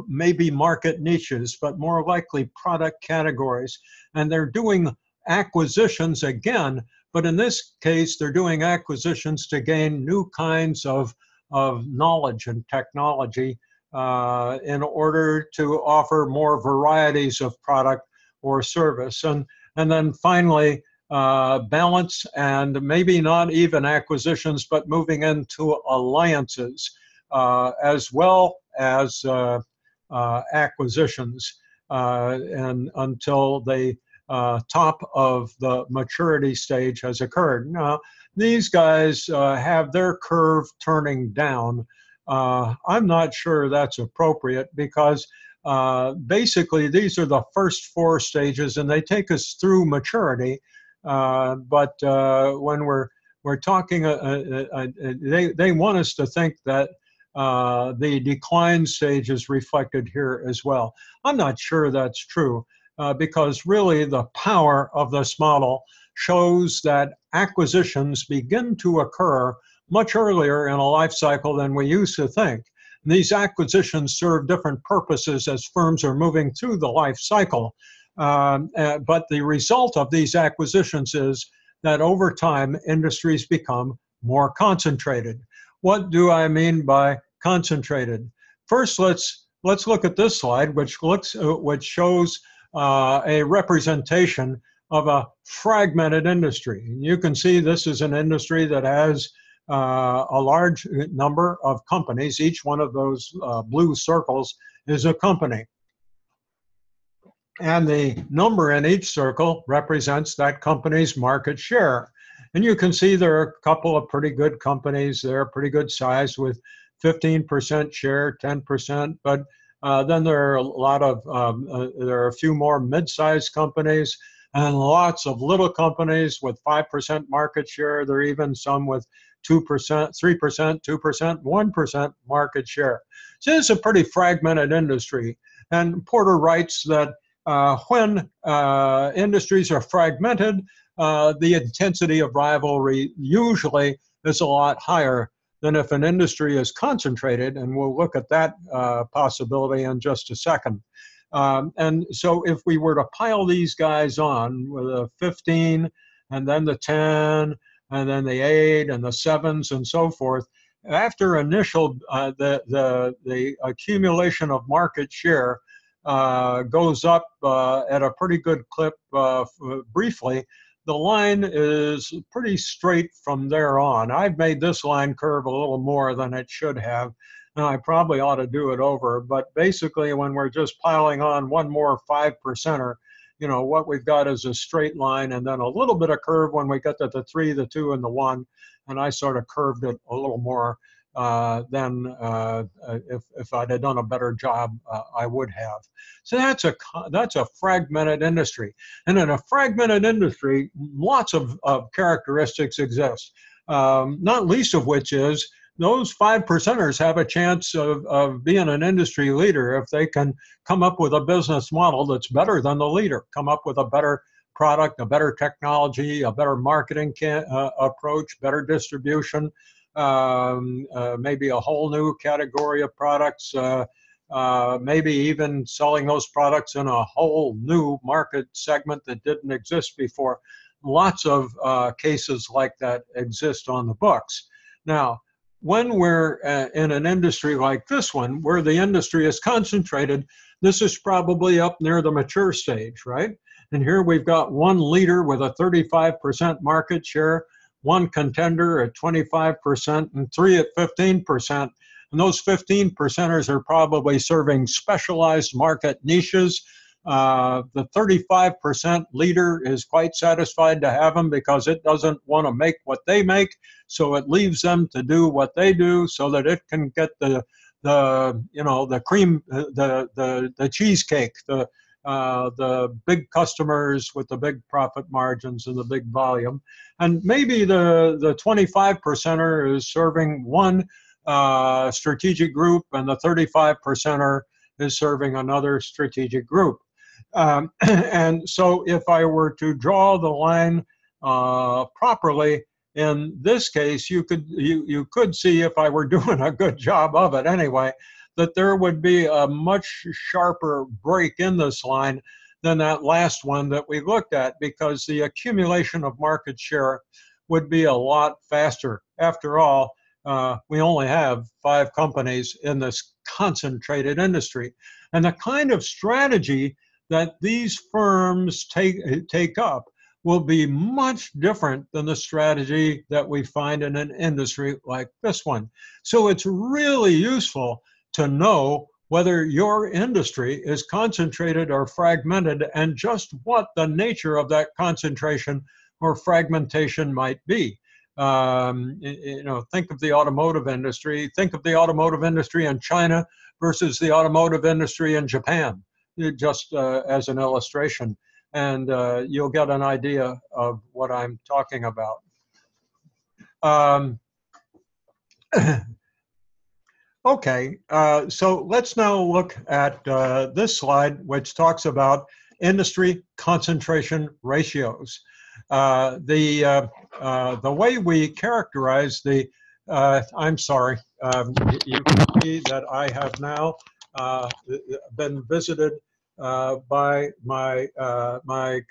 maybe market niches, but more likely product categories. And they're doing acquisitions again, but in this case, they're doing acquisitions to gain new kinds of knowledge and technology in order to offer more varieties of product or service. And then finally, balance and maybe not even acquisitions, but moving into alliances as well as acquisitions and until the top of the maturity stage has occurred. Now, these guys have their curve turning down. I'm not sure that's appropriate because basically these are the first four stages and they take us through maturity. But when we're talking, they want us to think that the decline stage is reflected here as well. I'm not sure that's true because really the power of this model shows that acquisitions begin to occur much earlier in a life cycle than we used to think. And these acquisitions serve different purposes as firms are moving through the life cycle. But the result of these acquisitions is that over time, industries become more concentrated. What do I mean by concentrated? First, let's look at this slide, which shows a representation of a fragmented industry. And you can see this is an industry that has a large number of companies. Each one of those blue circles is a company. And the number in each circle represents that company's market share. And you can see there are a couple of pretty good companies. They're pretty good size with 15% share, 10%. But then there are there are a few more mid-sized companies and lots of little companies with 5% market share. There are even some with 2%, 3%, 2%, 1% market share. So it's a pretty fragmented industry. And Porter writes that when industries are fragmented, the intensity of rivalry usually is a lot higher than if an industry is concentrated, and we'll look at that possibility in just a second. And so if we were to pile these guys on with a 15 and then the 10 and then the 8 and the 7s and so forth, after initial, the accumulation of market share goes up at a pretty good clip briefly, the line is pretty straight from there on. I've made this line curve a little more than it should have. Now, I probably ought to do it over, but basically when we're just piling on one more 5%er, you know, what we've got is a straight line and then a little bit of curve when we get to the 3, the 2, and the 1. and I sort of curved it a little more than if I'd have done a better job, I would have. So that's a fragmented industry. And in a fragmented industry, lots of characteristics exist, not least of which is those 5%ers have a chance of being an industry leader if they can come up with a business model that's better than the leader, come up with a better product, a better technology, a better marketing approach, better distribution, maybe a whole new category of products, maybe even selling those products in a whole new market segment that didn't exist before. Lots of cases like that exist on the books. Now, when we're in an industry like this one, where the industry is concentrated, this is probably up near the mature stage, right? And here we've got one leader with a 35% market share, one contender at 25%, and three at 15%. And those 15%ers are probably serving specialized market niches. The 35% leader is quite satisfied to have them because it doesn't want to make what they make, so it leaves them to do what they do so that it can get the cream, the cheesecake, the big customers with the big profit margins and the big volume. And maybe the 25%er is serving one strategic group, and the 35%er is serving another strategic group. And so if I were to draw the line properly, in this case, you could see, if I were doing a good job of it anyway, that there would be a much sharper break in this line than that last one that we looked at, because the accumulation of market share would be a lot faster. After all, we only have 5 companies in this concentrated industry. And the kind of strategy that these firms take up will be much different than the strategy that we find in an industry like this one. So it's really useful to know whether your industry is concentrated or fragmented, and just what the nature of that concentration or fragmentation might be. Think of the automotive industry. Think of the automotive industry in China versus the automotive industry in Japan, just as an illustration. And you'll get an idea of what I'm talking about. Okay, so let's now look at this slide, which talks about industry concentration ratios. The way we characterize the, I'm sorry, you can see that I have now been visited by my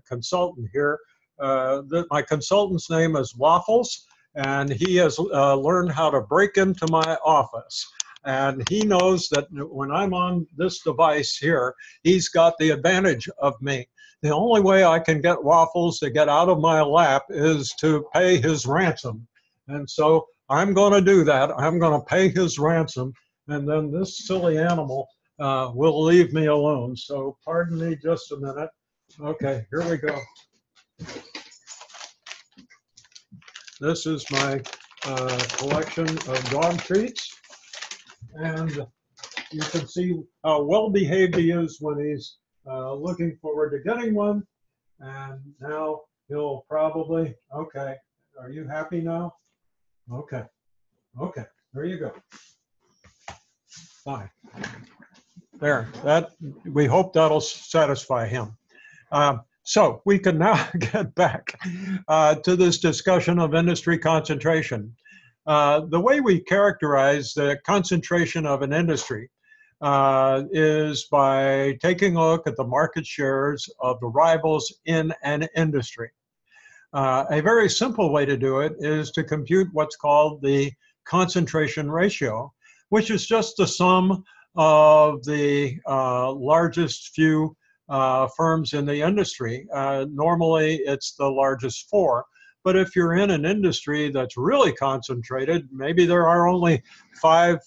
consultant here. My consultant's name is Waffles, and he has learned how to break into my office. And he knows that when I'm on this device here, he's got the advantage of me. The only way I can get Waffles to get out of my lap is to pay his ransom. And so I'm going to do that. I'm going to pay his ransom, and then this silly animal will leave me alone. So pardon me just a minute. Okay, here we go. This is my collection of dog treats, and you can see how well behaved he is when he's looking forward to getting one. And now he'll probably, okay, are you happy now? Okay, okay, there you go. Fine. There, we hope that'll satisfy him. So we can now get back to this discussion of industry concentration. The way we characterize the concentration of an industry is by taking a look at the market shares of the rivals in an industry. A very simple way to do it is to compute what's called the concentration ratio, which is just the sum of the largest few firms in the industry. Normally, it's the largest 4. But if you're in an industry that's really concentrated, maybe there are only 5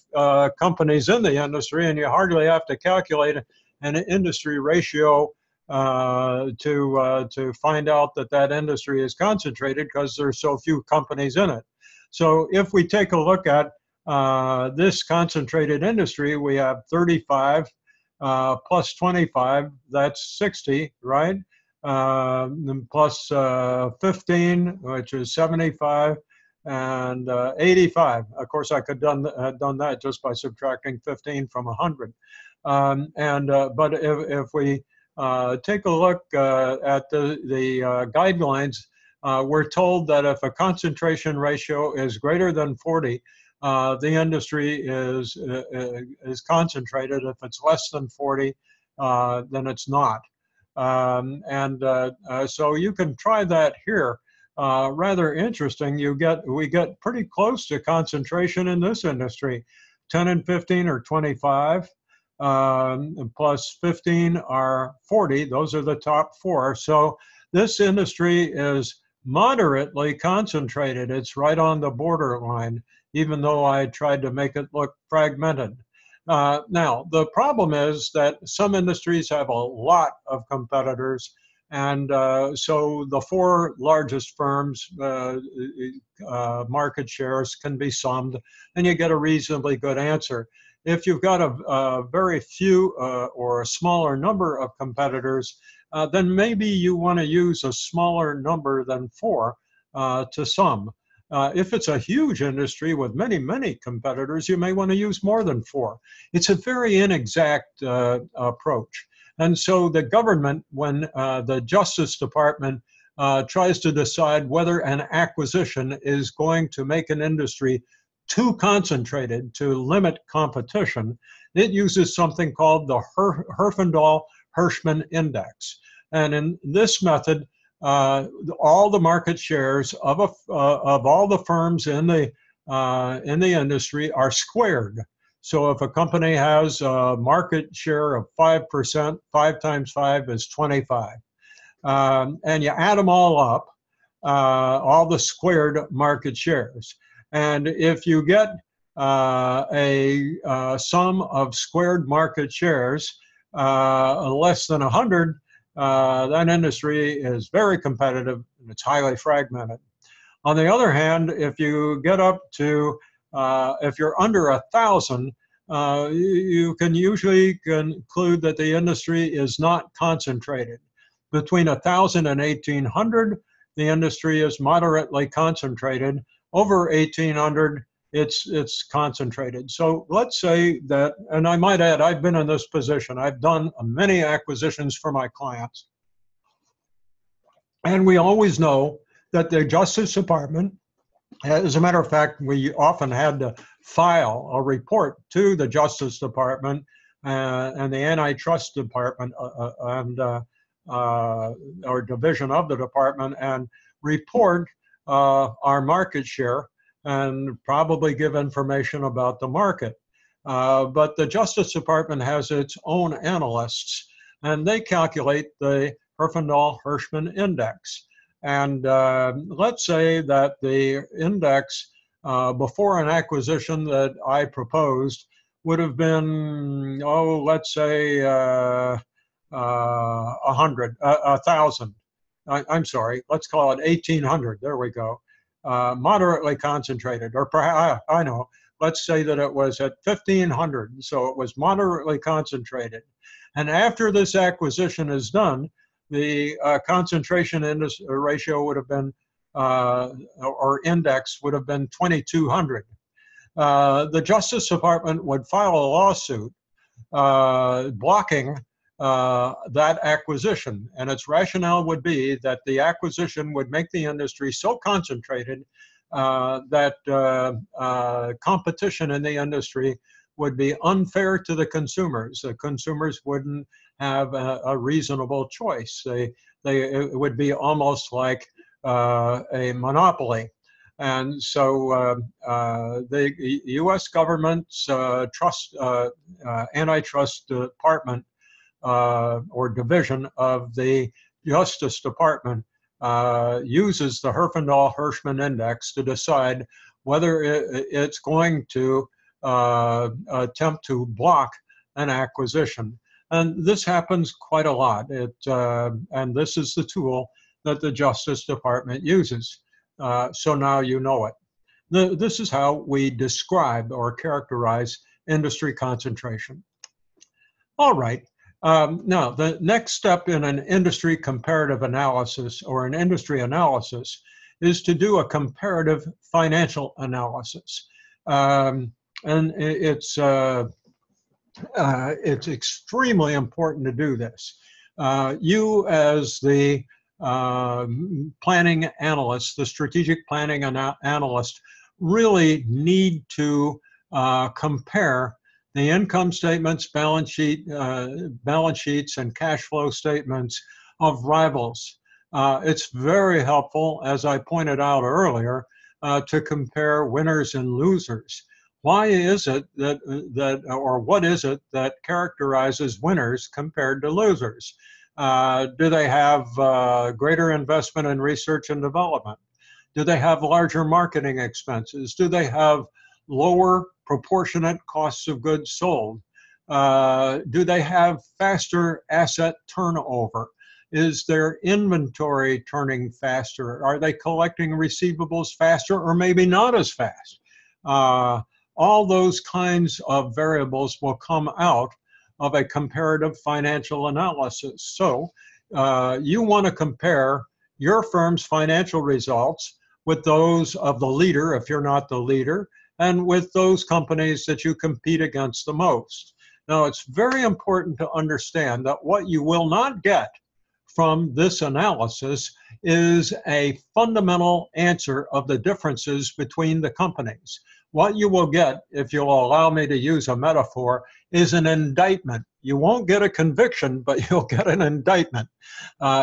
companies in the industry, and you hardly have to calculate an industry ratio to find out that that industry is concentrated, because there's so few companies in it. So if we take a look at this concentrated industry, we have 35 plus 25, that's 60, right? Plus 15, which is 75, and 85. Of course, I could have done that just by subtracting 15 from 100. But if we take a look at the guidelines, we're told that if a concentration ratio is greater than 40, the industry is concentrated. If it's less than 40, then it's not. So you can try that here. Rather interesting. We get pretty close to concentration in this industry. 10 and 15 are 25. Plus 15 are 40. Those are the top four. So this industry is moderately concentrated. It's right on the borderline, even though I tried to make it look fragmented. Now, the problem is that some industries have a lot of competitors, and so the four largest firms' market shares can be summed, and you get a reasonably good answer. If you've got a very few or a smaller number of competitors, then maybe you want to use a smaller number than four to sum. If it's a huge industry with many, many competitors, you may want to use more than four. It's a very inexact approach. And so the government, when the Justice Department tries to decide whether an acquisition is going to make an industry too concentrated to limit competition, it uses something called the Herfindahl-Hirschman Index. And in this method, all the market shares of all the firms in the industry are squared. So if a company has a market share of 5%, 5 times 5 is 25. And you add them all up, all the squared market shares. And if you get a sum of squared market shares less than 100, that industry is very competitive and it's highly fragmented. On the other hand, if you get up to, if you're under 1,000, you can usually conclude that the industry is not concentrated. Between 1,000 and 1,800, the industry is moderately concentrated. Over 1,800, it's concentrated. So let's say that, and I might add, I've been in this position. I've done many acquisitions for my clients. And we always know that the Justice Department, as a matter of fact, we often had to file a report to the Justice Department and the Antitrust Department or division of the department and report our market share and probably give information about the market. But the Justice Department has its own analysts, and they calculate the Herfindahl-Hirschman Index. And let's say that the index before an acquisition that I proposed would have been, let's say 1,000. I'm sorry, let's call it 1,800. There we go. Moderately concentrated, or perhaps, I know, let's say that it was at 1,500. So it was moderately concentrated. And after this acquisition is done, the concentration ratio would have been, or index would have been 2,200. The Justice Department would file a lawsuit blocking that acquisition. And its rationale would be that the acquisition would make the industry so concentrated that competition in the industry would be unfair to the consumers. The consumers wouldn't have a reasonable choice. It would be almost like a monopoly. And so the U.S. government's antitrust department or division of the Justice Department uses the Herfindahl-Hirschman Index to decide whether it's going to attempt to block an acquisition. And this happens quite a lot. And this is the tool that the Justice Department uses. So now you know it. This is how we describe or characterize industry concentration. All right. Now, the next step in an industry comparative analysis or an industry analysis is to do a comparative financial analysis. And it's extremely important to do this. You as the planning analyst, the strategic planning analyst, really need to compare the income statements, balance sheets, and cash flow statements of rivals. It's very helpful, as I pointed out earlier, to compare winners and losers. Why is it or what is it that characterizes winners compared to losers? Do they have greater investment in research and development? Do they have larger marketing expenses? Do they have lower proportionate costs of goods sold? Do they have faster asset turnover? Is their inventory turning faster? Are they collecting receivables faster or maybe not as fast? All those kinds of variables will come out of a comparative financial analysis. So you want to compare your firm's financial results with those of the leader, if you're not the leader, and with those companies that you compete against the most. Now, it's very important to understand that what you will not get from this analysis is a fundamental answer of the differences between the companies. What you will get, if you'll allow me to use a metaphor, is an indictment. You won't get a conviction, but you'll get an indictment.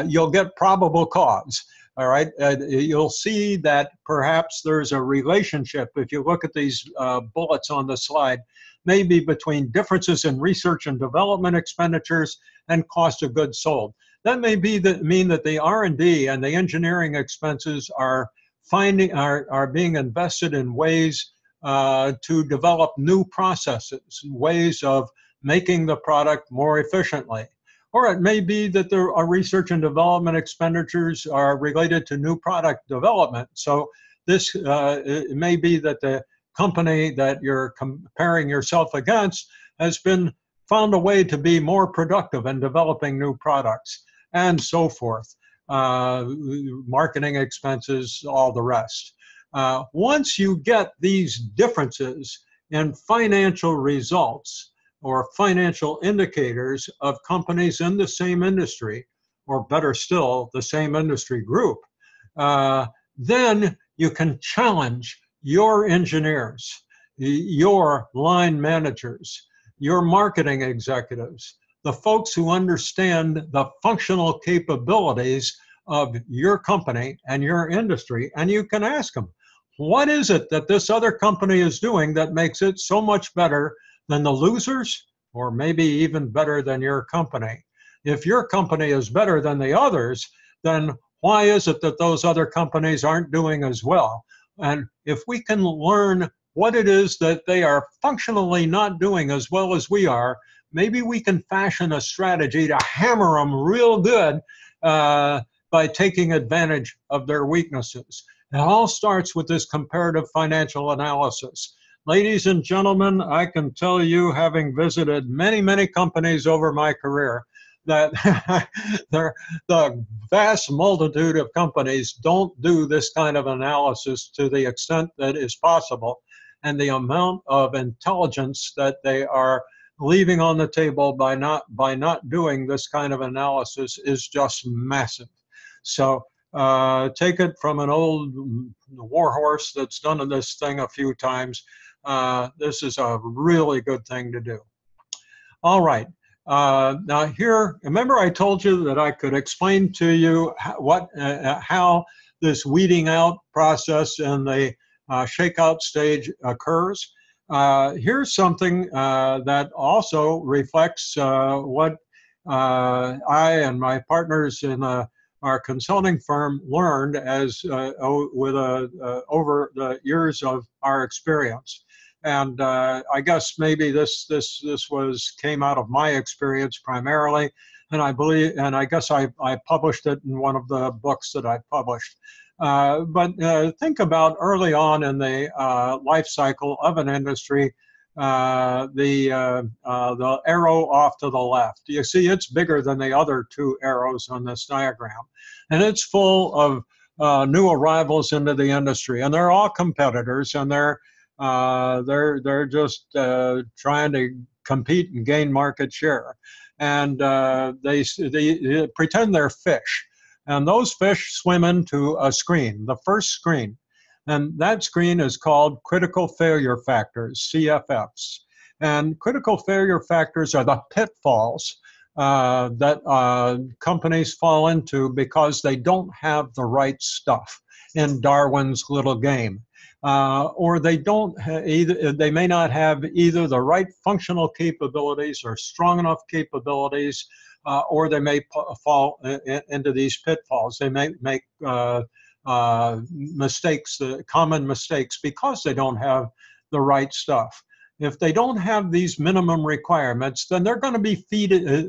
You'll get probable cause. All right, you'll see that perhaps there's a relationship, if you look at these bullets on the slide, maybe between differences in research and development expenditures and cost of goods sold. That may mean that the R&D and the engineering expenses are being invested in ways to develop new processes, ways of making the product more efficiently. Or it may be that there are research and development expenditures are related to new product development. So this it may be that the company that you're comparing yourself against has found a way to be more productive in developing new products, and so forth. Marketing expenses, all the rest. Once you get these differences in financial results or financial indicators of companies in the same industry, or better still, the same industry group, then you can challenge your engineers, your line managers, your marketing executives, the folks who understand the functional capabilities of your company and your industry, and you can ask them, what is it that this other company is doing that makes it so much better than the losers, or maybe even better than your company? If your company is better than the others, then why is it that those other companies aren't doing as well? And if we can learn what it is that they are functionally not doing as well as we are, maybe we can fashion a strategy to hammer them real good by taking advantage of their weaknesses. It all starts with this comparative financial analysis. Ladies and gentlemen, I can tell you, having visited many, many companies over my career, that the vast multitude of companies don't do this kind of analysis to the extent that is possible, and the amount of intelligence that they are leaving on the table by not doing this kind of analysis is just massive. So take it from an old warhorse that's done this thing a few times. This is a really good thing to do. All right. Now here, remember I told you that I could explain to you how this weeding out process in the shakeout stage occurs. Here's something that also reflects what I and my partners in our consulting firm learned as over the years of our experience. And I guess maybe this came out of my experience primarily, and I guess I published it in one of the books that I published. But think about early on in the life cycle of an industry, the arrow off to the left. You see, it's bigger than the other two arrows on this diagram, and it's full of new arrivals into the industry, and they're all competitors, and they're just trying to compete and gain market share, and they pretend they're fish, and those fish swim into a screen, the first screen. And that screen is called critical failure factors, CFFs. And critical failure factors are the pitfalls that companies fall into because they don't have the right stuff in Darwin's little game. Or they don't they may not have either the right functional capabilities or strong enough capabilities, or they may fall into these pitfalls. They may make mistakes, common mistakes, because they don't have the right stuff. If they don't have these minimum requirements, then they're going to be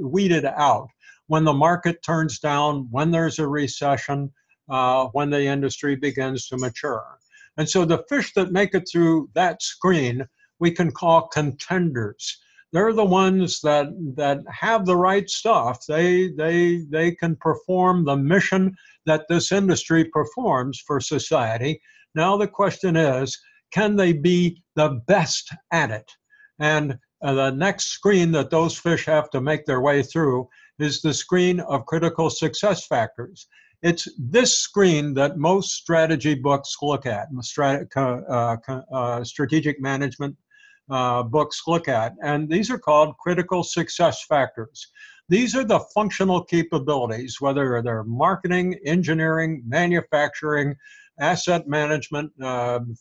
weeded out when the market turns down, when there's a recession, when the industry begins to mature. And so the fish that make it through that screen, we can call contenders. They're the ones that have the right stuff. They can perform the mission that this industry performs for society. Now the question is, can they be the best at it? And the next screen that those fish have to make their way through is the screen of critical success factors. It's this screen that most strategy books look at, strategic management books look at, and these are called critical success factors. These are the functional capabilities, whether they're marketing, engineering, manufacturing, asset management,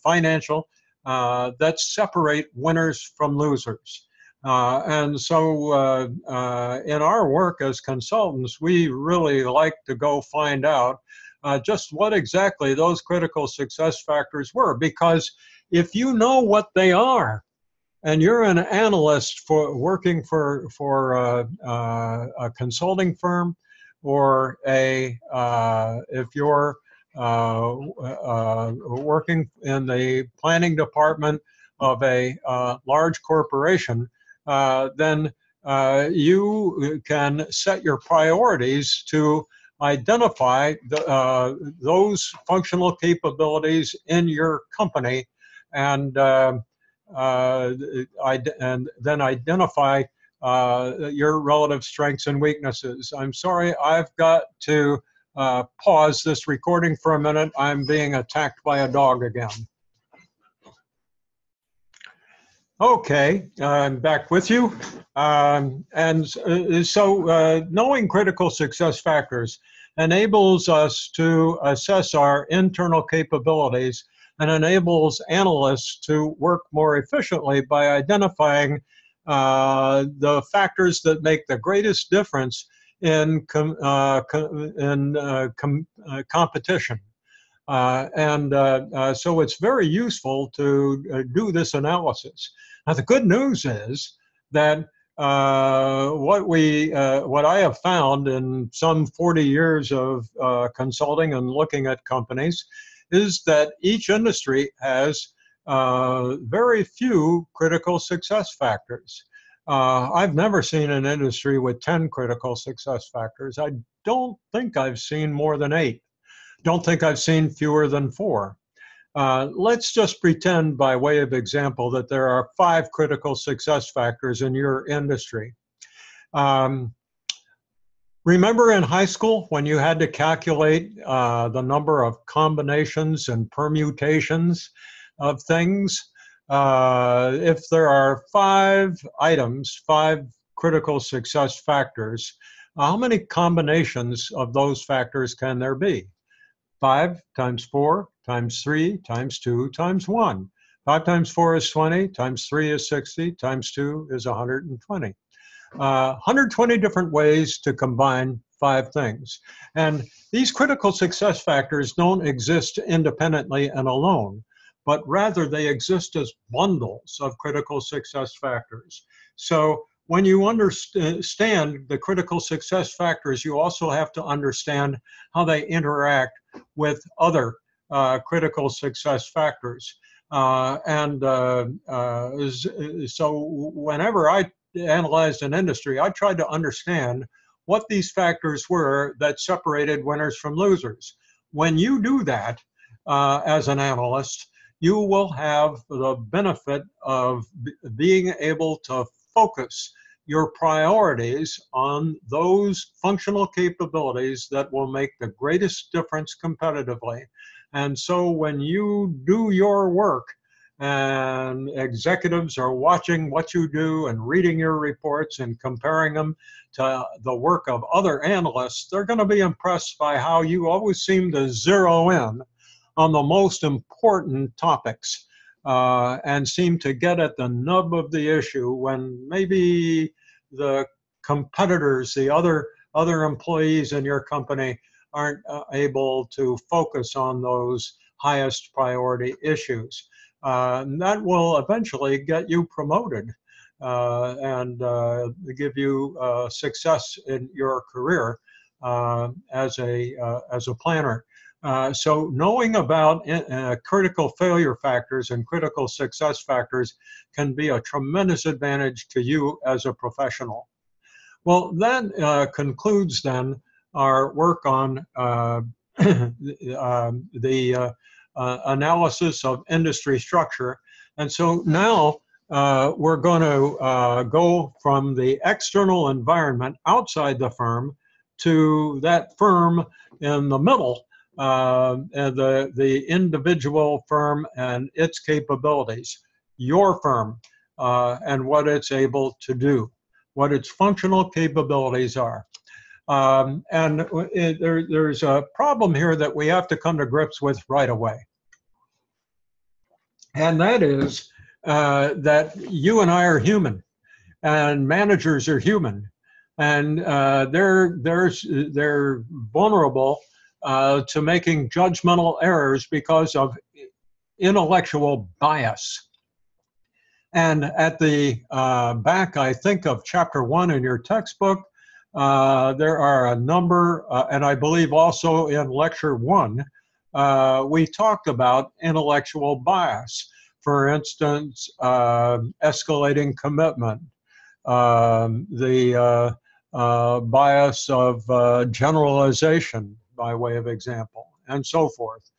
financial, that separate winners from losers. And so in our work as consultants, we really like to go find out just what exactly those critical success factors were, because if you know what they are, and you're an analyst for working for a consulting firm, or if you're working in the planning department of a large corporation, then you can set your priorities to identify those functional capabilities in your company, and then identify your relative strengths and weaknesses. I'm sorry, I've got to pause this recording for a minute. I'm being attacked by a dog again. Okay, I'm back with you. So knowing critical success factors enables us to assess our internal capabilities and enables analysts to work more efficiently by identifying the factors that make the greatest difference in competition. So it's very useful to do this analysis. Now, the good news is that what I have found in some 40 years of consulting and looking at companies is that each industry has very few critical success factors. I've never seen an industry with 10 critical success factors. I don't think I've seen more than 8. Don't think I've seen fewer than 4. Let's just pretend, by way of example, that there are 5 critical success factors in your industry. Remember in high school when you had to calculate the number of combinations and permutations of things? If there are 5 items, 5 critical success factors, how many combinations of those factors can there be? 5 times 4 times 3 times 2 times 1. 5 times 4 is 20, times 3 is 60, times 2 is 120. 120 different ways to combine 5 things. And these critical success factors don't exist independently and alone, but rather they exist as bundles of critical success factors. So when you understand the critical success factors, you also have to understand how they interact with other critical success factors. So whenever I analyzed an industry, I tried to understand what these factors were that separated winners from losers. When you do that as an analyst, you will have the benefit of being able to focus your priorities on those functional capabilities that will make the greatest difference competitively. And so when you do your work and executives are watching what you do and reading your reports and comparing them to the work of other analysts, they're going to be impressed by how you always seem to zero in on the most important topics and seem to get at the nub of the issue when maybe the competitors, the other employees in your company aren't able to focus on those highest priority issues. And that will eventually get you promoted and give you success in your career as a planner. So knowing about critical failure factors and critical success factors can be a tremendous advantage to you as a professional. Well, that concludes then our work on the analysis of industry structure. And so now we're going to go from the external environment outside the firm to that firm in the middle, the individual firm and its capabilities, your firm and what it's able to do, what its functional capabilities are. There's a problem here that we have to come to grips with right away. And that is that you and I are human, and managers are human, and they're vulnerable to making judgmental errors because of intellectual bias. And at the back, I think, of chapter 1 in your textbook, there are a number, and I believe also in lecture 1, we talked about intellectual bias. For instance, escalating commitment, the bias of generalization, by way of example, and so forth.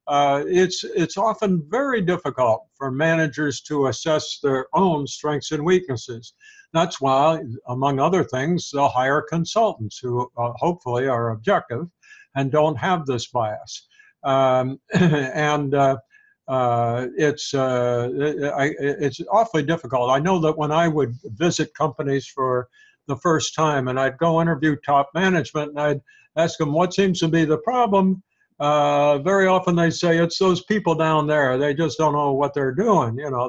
It's often very difficult for managers to assess their own strengths and weaknesses. That's why, among other things, they'll hire consultants who hopefully are objective and don't have this bias. It's awfully difficult. I know that when I would visit companies for the first time and I'd go interview top management and I'd ask them what seems to be the problem, very often they say it's those people down there. They just don't know what they're doing. You know,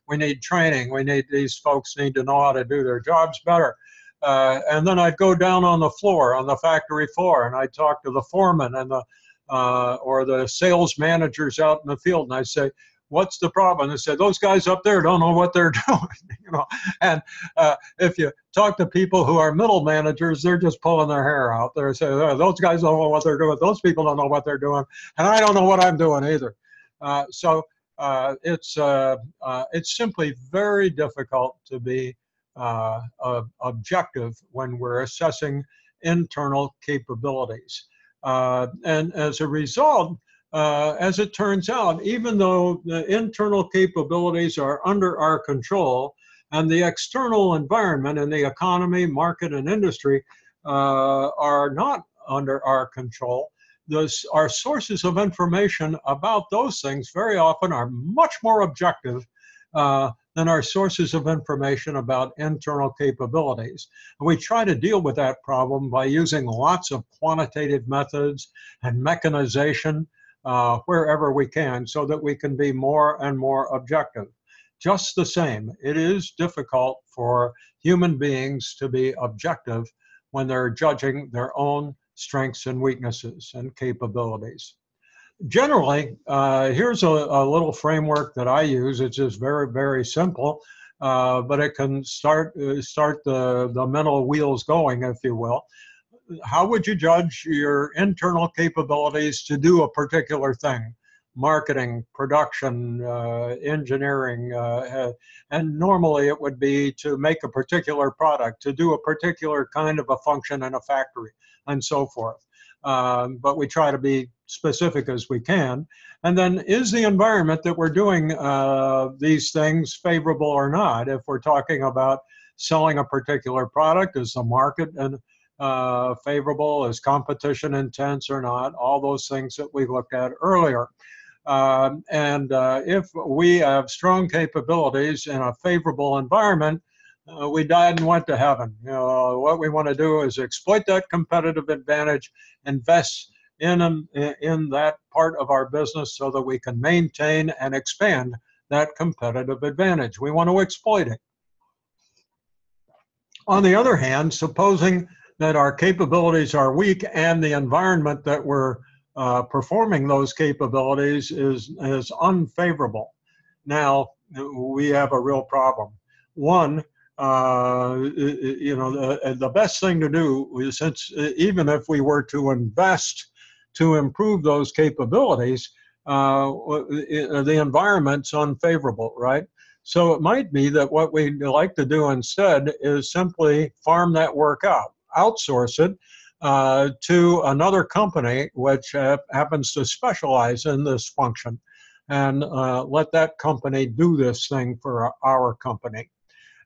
we need training. These folks need to know how to do their jobs better. And then I'd go down on the floor, on the factory floor, and I'd talk to the foreman and or the sales managers out in the field, and I'd say, "What's the problem?" And they said, "Those guys up there don't know what they're doing." You know, and if you talk to people who are middle managers, they're just pulling their hair out. They're saying, "Oh, those guys don't know what they're doing. Those people don't know what they're doing, and I don't know what I'm doing either." It's simply very difficult to be objective when we're assessing internal capabilities. And as a result, as it turns out, even though the internal capabilities are under our control and the external environment in the economy, market, and industry are not under our control, our sources of information about those things very often are much more objective than our sources of information about internal capabilities. And we try to deal with that problem by using lots of quantitative methods and mechanization wherever we can so that we can be more and more objective. Just the same, it is difficult for human beings to be objective when they're judging their own strengths and weaknesses and capabilities. Generally, here's a little framework that I use. It's just very, very simple. but it can start the mental wheels going, if you will. How would you judge your internal capabilities to do a particular thing? Marketing, production, engineering, and normally it would be to make a particular product, to do a particular kind of a function in a factory, and so forth. But we try to be specific as we can. And then, is the environment that we're doing these things favorable or not? If we're talking about selling a particular product, is the market favorable? Is competition intense or not? All those things that we looked at earlier. If we have strong capabilities in a favorable environment, we died and went to heaven. What we want to do is exploit that competitive advantage, invest in that part of our business so that we can maintain and expand that competitive advantage. We want to exploit it. On the other hand, supposing that our capabilities are weak and the environment that we're performing those capabilities is unfavorable. Now, we have a real problem. One, the best thing to do is, since even if we were to invest to improve those capabilities, the environment's unfavorable, right? So it might be that what we'd like to do instead is simply farm that work out, outsource it to another company which happens to specialize in this function, and let that company do this thing for our company.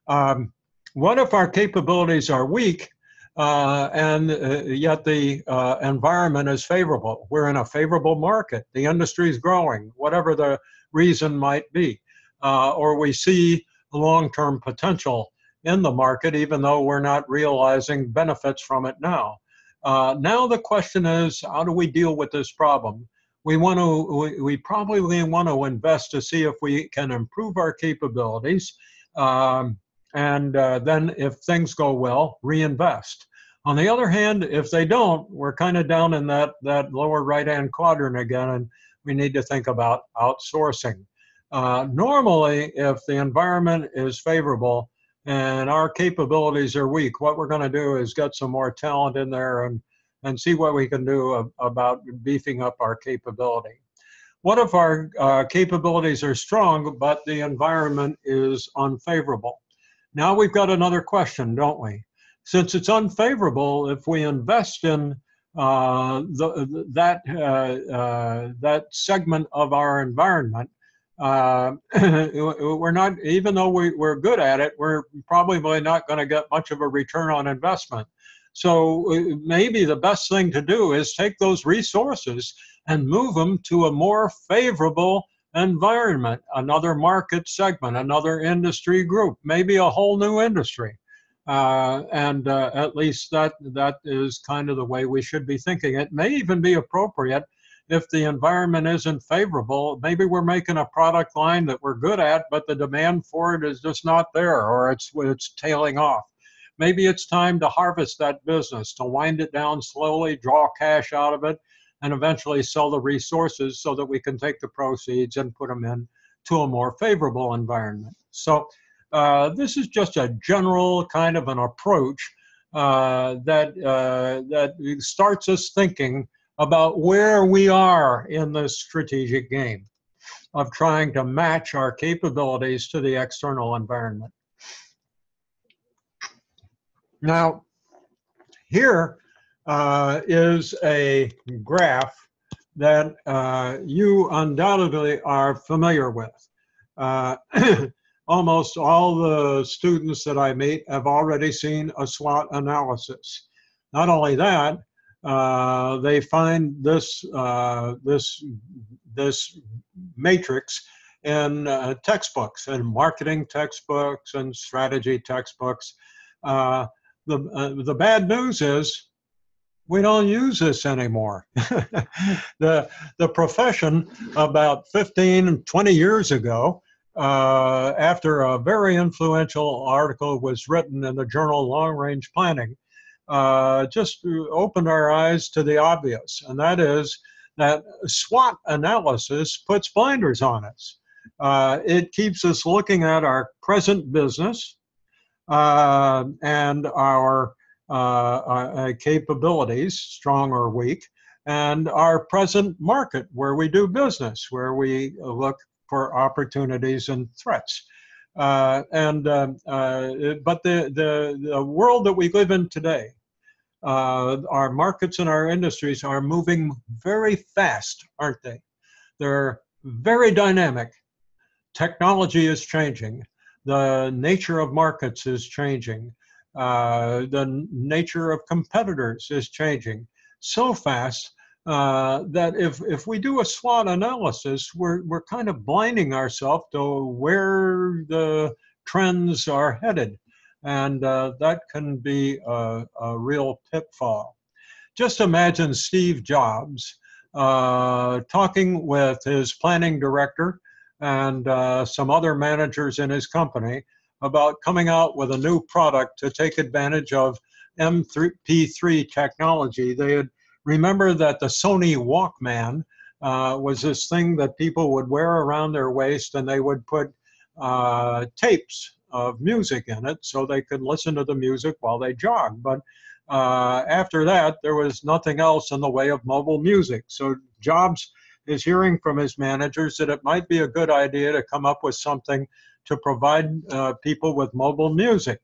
What if our capabilities are weak and yet the environment is favorable? We're in a favorable market. The industry is growing, whatever the reason might be. Or we see long-term potential in the market, even though we're not realizing benefits from it now. Now the question is, how do we deal with this problem? We probably want to invest to see if we can improve our capabilities. Then if things go well, reinvest. On the other hand, if they don't, we're kind of down in that lower right-hand quadrant again, and we need to think about outsourcing. Normally, if the environment is favorable and our capabilities are weak, what we're going to do is get some more talent in there and see what we can do about beefing up our capability. What if our capabilities are strong, but the environment is unfavorable? Now we've got another question, don't we? Since it's unfavorable, if we invest in that segment of our environment, we're not, even though we're good at it, we're probably not going to get much of a return on investment. So maybe the best thing to do is take those resources and move them to a more favorable environment, another market segment, another industry group, maybe a whole new industry. At least that is kind of the way we should be thinking. It may even be appropriate if the environment isn't favorable. Maybe we're making a product line that we're good at, but the demand for it is just not there, or it's tailing off. Maybe it's time to harvest that business, to wind it down slowly, draw cash out of it, and eventually sell the resources so that we can take the proceeds and put them in to a more favorable environment. So this is just a general kind of an approach that starts us thinking about where we are in this strategic game of trying to match our capabilities to the external environment. Now, here is a graph that you undoubtedly are familiar with. Almost all the students that I meet have already seen a SWOT analysis. Not only that, they find this matrix in textbooks, and marketing textbooks and strategy textbooks. The bad news is we don't use this anymore. The profession about 15, 20 years ago, after a very influential article was written in the journal Long Range Planning, just opened our eyes to the obvious, and that is that SWOT analysis puts blinders on us. It keeps us looking at our present business and our capabilities, strong or weak, and our present market where we do business, where we look for opportunities and threats. But the world that we live in today, our markets and our industries are moving very fast, aren't they? They're very dynamic. Technology is changing. The nature of markets is changing. The nature of competitors is changing so fast that if we do a SWOT analysis, we're kind of blinding ourselves to where the trends are headed. And that can be a real pitfall. Just imagine Steve Jobs talking with his planning director and some other managers in his company about coming out with a new product to take advantage of MP3 technology. They had remember that the Sony Walkman was this thing that people would wear around their waist, and they would put tapes of music in it so they could listen to the music while they jogged. But after that, there was nothing else in the way of mobile music. So Jobs is hearing from his managers that it might be a good idea to come up with something to provide people with mobile music.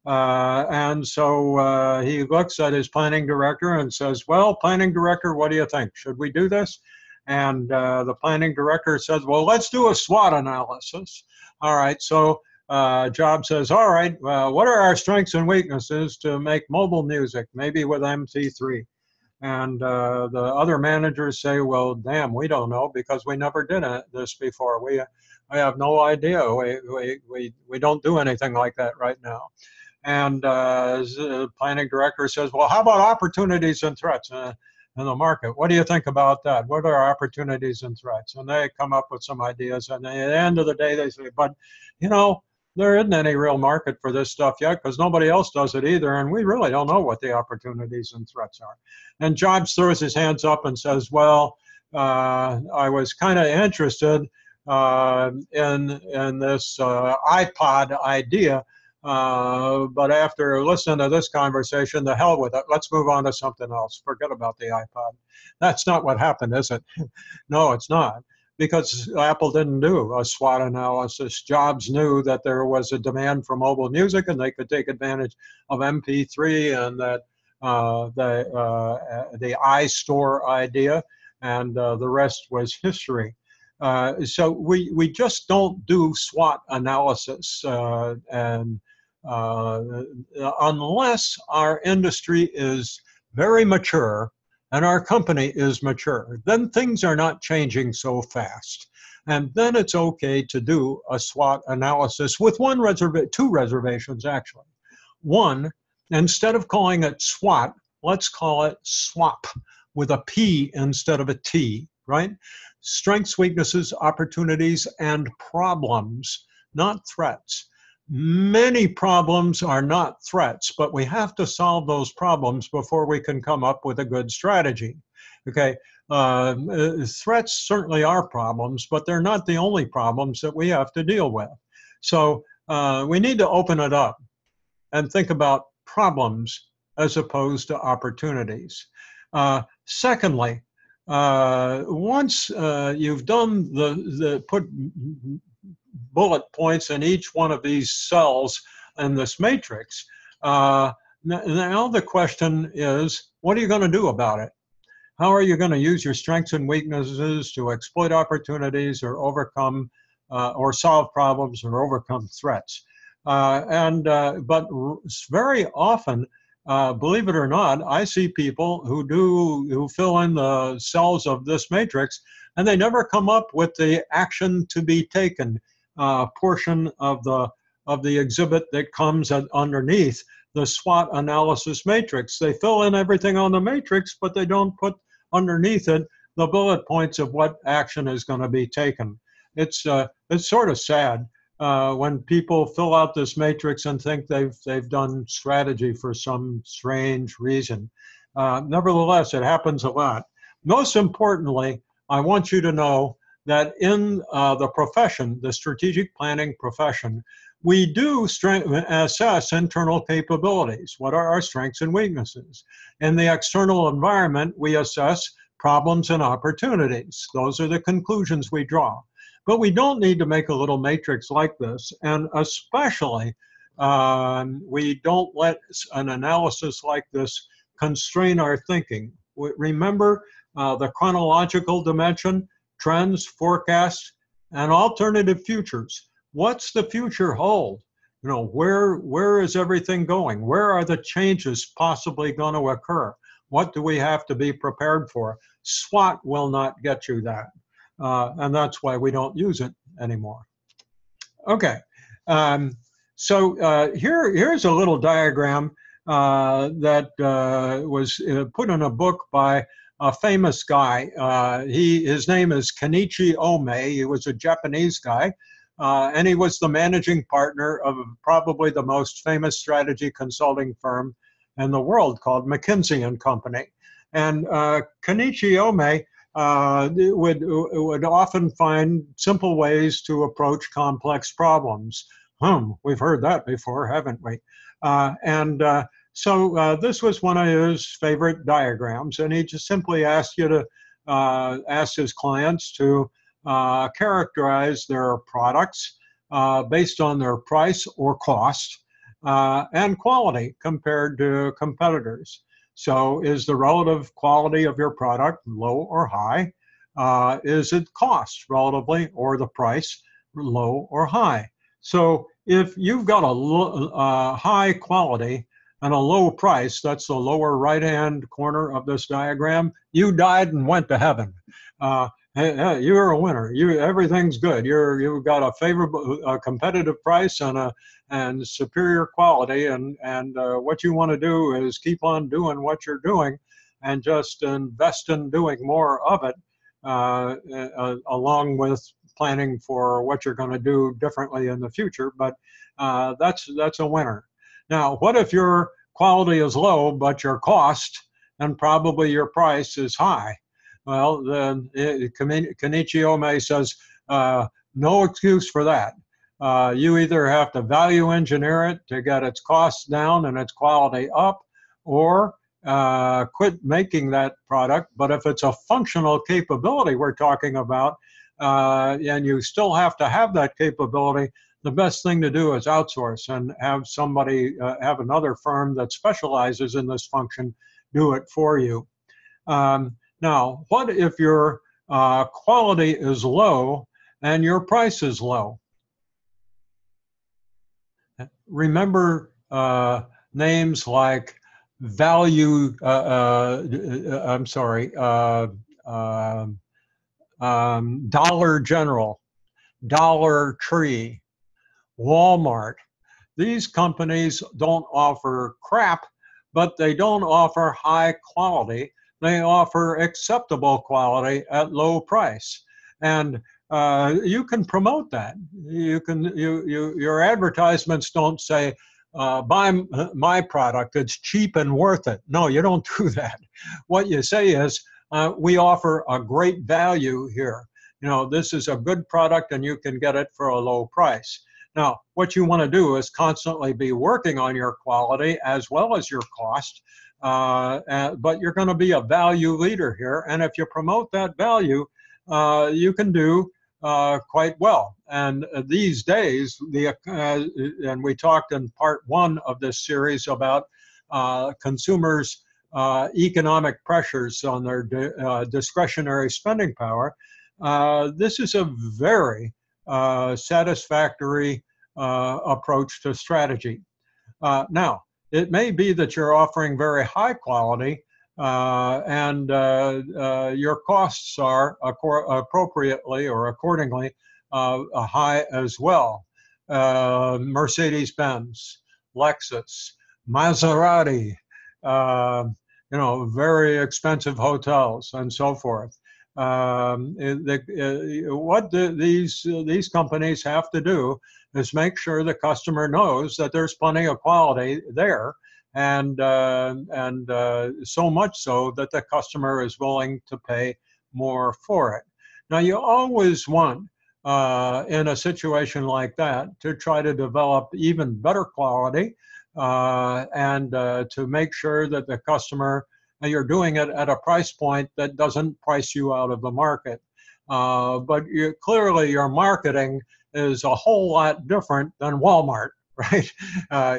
And so he looks at his planning director and says, well, planning director, what do you think? Should we do this? And the planning director says, well, let's do a SWOT analysis. All right, so Jobs says, all right, what are our strengths and weaknesses to make mobile music, maybe with MP3? And the other managers say, well, damn, we don't know because we never did this before. I have no idea. We don't do anything like that right now. And the planning director says, well, how about opportunities and threats in the market? What do you think about that? What are opportunities and threats? And they come up with some ideas. And at the end of the day, they say, but, you know, there isn't any real market for this stuff yet because nobody else does it either. And we really don't know what the opportunities and threats are. And Jobs throws his hands up and says, well, I was kind of interested in this iPod idea. But after listening to this conversation, the hell with it. Let's move on to something else. Forget about the iPod. That's not what happened, is it? No, it's not. Because Apple didn't do a SWOT analysis. Jobs knew that there was a demand for mobile music and they could take advantage of MP3 and that the iStore idea, and the rest was history. So we just don't do SWOT analysis unless our industry is very mature and our company is mature. Then things are not changing so fast. And then it's okay to do a SWOT analysis with two reservations, actually. One, instead of calling it SWOT, let's call it SWOP with a P instead of a T, right? Strengths, weaknesses, opportunities, and problems, not threats. Many problems are not threats, but we have to solve those problems before we can come up with a good strategy. Okay, threats certainly are problems, but they're not the only problems that we have to deal with. So we need to open it up and think about problems as opposed to opportunities. Secondly, once you've done put bullet points in each one of these cells in this matrix, now the question is, what are you going to do about it? How are you going to use your strengths and weaknesses to exploit opportunities or overcome or solve problems or overcome threats? But very often, believe it or not, I see people who fill in the cells of this matrix, and they never come up with the action to be taken portion of the exhibit that comes underneath the SWOT analysis matrix. They fill in everything on the matrix, but they don't put underneath it the bullet points of what action is going to be taken. It's sort of sad when people fill out this matrix and think they've done strategy for some strange reason. Nevertheless, it happens a lot. Most importantly, I want you to know that in the profession, the strategic planning profession, we do assess internal capabilities. What are our strengths and weaknesses? In the external environment, we assess problems and opportunities. Those are the conclusions we draw. But we don't need to make a little matrix like this, and especially we don't let an analysis like this constrain our thinking. Remember the chronological dimension, trends, forecasts, and alternative futures. What's the future hold? You know, where is everything going? Where are the changes possibly going to occur? What do we have to be prepared for? SWOT will not get you that. And that's why we don't use it anymore. Okay, so here's a little diagram that was put in a book by a famous guy. His name is Kenichi Ohmae. He was a Japanese guy, and he was the managing partner of probably the most famous strategy consulting firm in the world called McKinsey & Company. And Kenichi Ohmae would often find simple ways to approach complex problems. We've heard that before, haven't we? So this was one of his favorite diagrams, and he just simply asked you to ask his clients to characterize their products based on their price or cost and quality compared to competitors. So is the relative quality of your product low or high? Is it cost relatively, or the price low or high? So if you've got a high quality and a low price, that's the lower right-hand corner of this diagram, you died and went to heaven. You're a winner. Everything's good. You've got a favorable, competitive price and superior quality, and what you want to do is keep on doing what you're doing, and just invest in doing more of it, along with planning for what you're going to do differently in the future. But that's a winner. Now, what if your quality is low, but your cost and probably your price is high? Well, then Kenichi Ohmae says, no excuse for that. You either have to value engineer it to get its costs down and its quality up, or quit making that product. But if it's a functional capability we're talking about, and you still have to have that capability, the best thing to do is outsource and have somebody, have another firm that specializes in this function do it for you. Now, what if your quality is low and your price is low? Remember names like Dollar General, Dollar Tree, Walmart. These companies don't offer crap, but they don't offer high quality. They offer acceptable quality at low price, and you can promote that. Your advertisements don't say, buy my product, it's cheap and worth it. No, you don't do that. What you say is, we offer a great value here. You know, this is a good product and you can get it for a low price. Now, what you want to do is constantly be working on your quality as well as your cost, but you're going to be a value leader here. And if you promote that value, you can do quite well. And these days, and we talked in part 1 of this series about consumers' economic pressures on their discretionary spending power. This is a very satisfactory approach to strategy. Now, it may be that you're offering very high quality and your costs are appropriately or accordingly high as well. Mercedes-Benz, Lexus, Maserati, you know, very expensive hotels and so forth. What these companies have to do is make sure the customer knows that there's plenty of quality there, and so much so that the customer is willing to pay more for it. Now, you always want, in a situation like that, to try to develop even better quality and to make sure that the customer, you're doing it at a price point that doesn't price you out of the market. But clearly your marketing is a whole lot different than Walmart, right?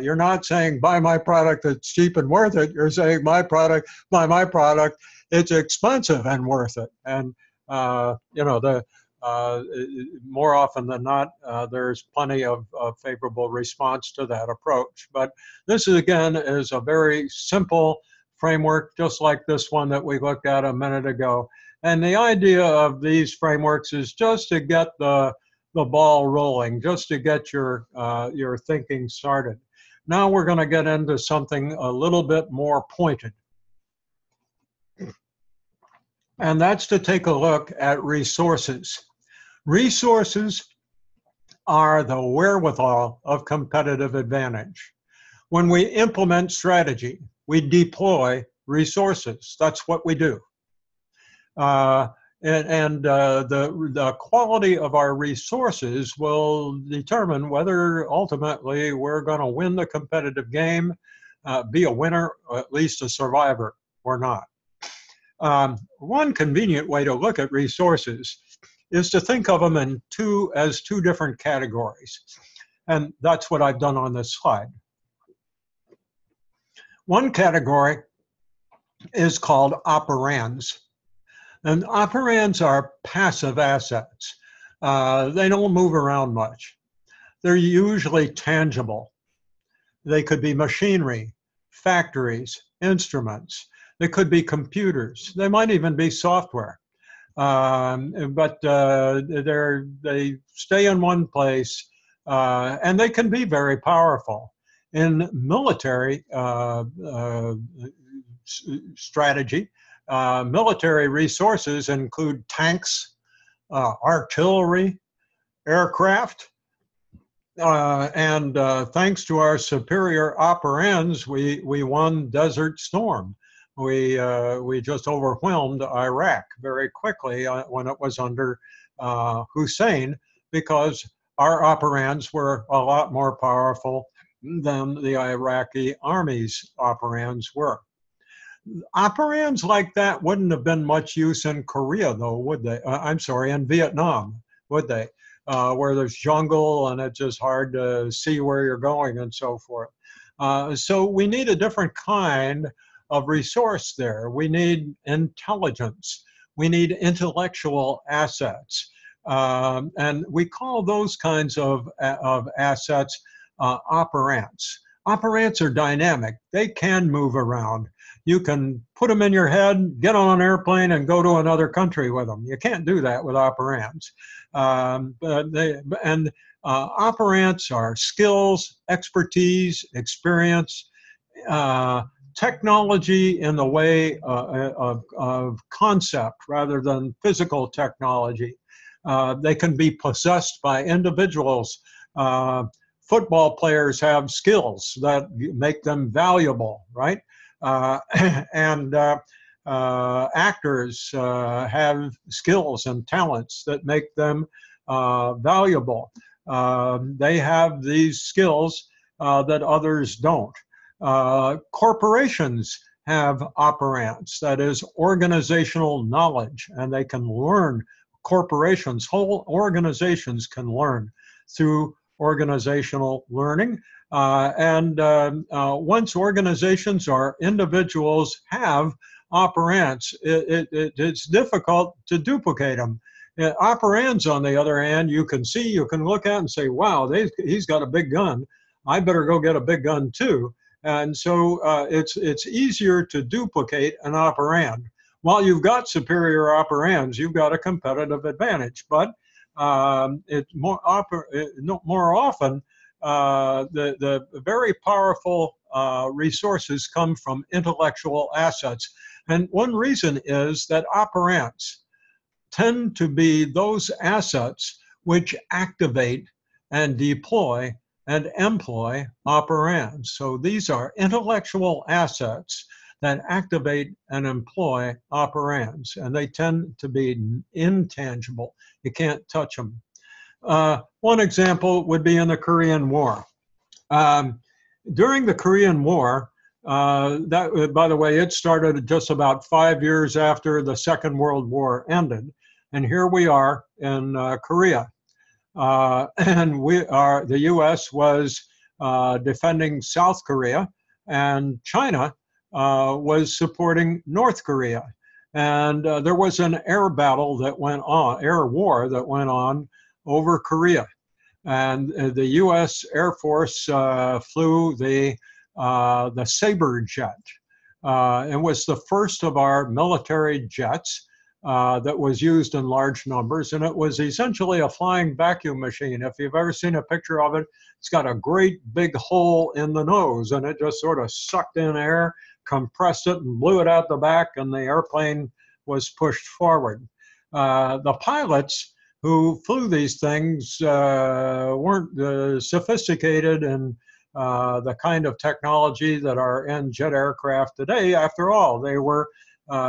You're not saying buy my product, it's cheap and worth it. You're saying my product, buy my product, it's expensive and worth it. And more often than not, there's plenty of favorable response to that approach. But this is, again, is a very simple framework, just like this one that we looked at a minute ago. And the idea of these frameworks is just to get the ball rolling, just to get your thinking started. Now we're going to get into something a little bit more pointed. And that's to take a look at resources. Resources are the wherewithal of competitive advantage. When we implement strategy, we deploy resources. That's what we do. The quality of our resources will determine whether ultimately we're going to win the competitive game, be a winner, or at least a survivor, or not. One convenient way to look at resources is to think of them as two different categories. And that's what I've done on this slide. One category is called operands. And operands are passive assets. They don't move around much. They're usually tangible. They could be machinery, factories, instruments. They could be computers. They might even be software. But they stay in one place, and they can be very powerful. In military strategy, military resources include tanks, artillery, aircraft, and thanks to our superior operands, we won Desert Storm. We just overwhelmed Iraq very quickly when it was under Hussein, because our operands were a lot more powerful than the Iraqi army's operands were. Operands like that wouldn't have been much use in Korea, though, would they? I'm sorry, in Vietnam, would they? Where there's jungle and it's just hard to see where you're going and so forth. So we need a different kind of resource there. We need intelligence. We need intellectual assets. And we call those kinds of assets operands. Operands are dynamic. They can move around. You can put them in your head, get on an airplane, and go to another country with them. You can't do that with operands. Operands are skills, expertise, experience, technology in the way of concept rather than physical technology. They can be possessed by individuals. Football players have skills that make them valuable, right? Actors have skills and talents that make them valuable. They have these skills that others don't. Corporations have operands, that is organizational knowledge, and they can learn. Corporations, whole organizations can learn through organizational learning. Once organizations or individuals have operands, it's difficult to duplicate them. Operands, on the other hand, you can see, you can look at and say, wow, he's got a big gun. I better go get a big gun too. And so it's easier to duplicate an operand. While you've got superior operands, you've got a competitive advantage. But it's more often, the very powerful resources come from intellectual assets. And one reason is that operands tend to be those assets which activate and deploy and employ operands. So these are intellectual assets that activate and employ operands, and they tend to be intangible. You can't touch them. One example would be in the Korean War. During the Korean War, that, by the way, it started just about 5 years after the Second World War ended. And here we are in Korea. And the US was defending South Korea, and China was supporting North Korea. And there was an air battle that went on, air war that went on over Korea. And the U.S. Air Force flew the Sabre jet. It was the first of our military jets that was used in large numbers, and it was essentially a flying vacuum machine. If you've ever seen a picture of it, it's got a great big hole in the nose, and it just sort of sucked in air, compressed it, and blew it out the back, and the airplane was pushed forward. The pilots who flew these things weren't sophisticated in the kind of technology that are in jet aircraft today. After all, they were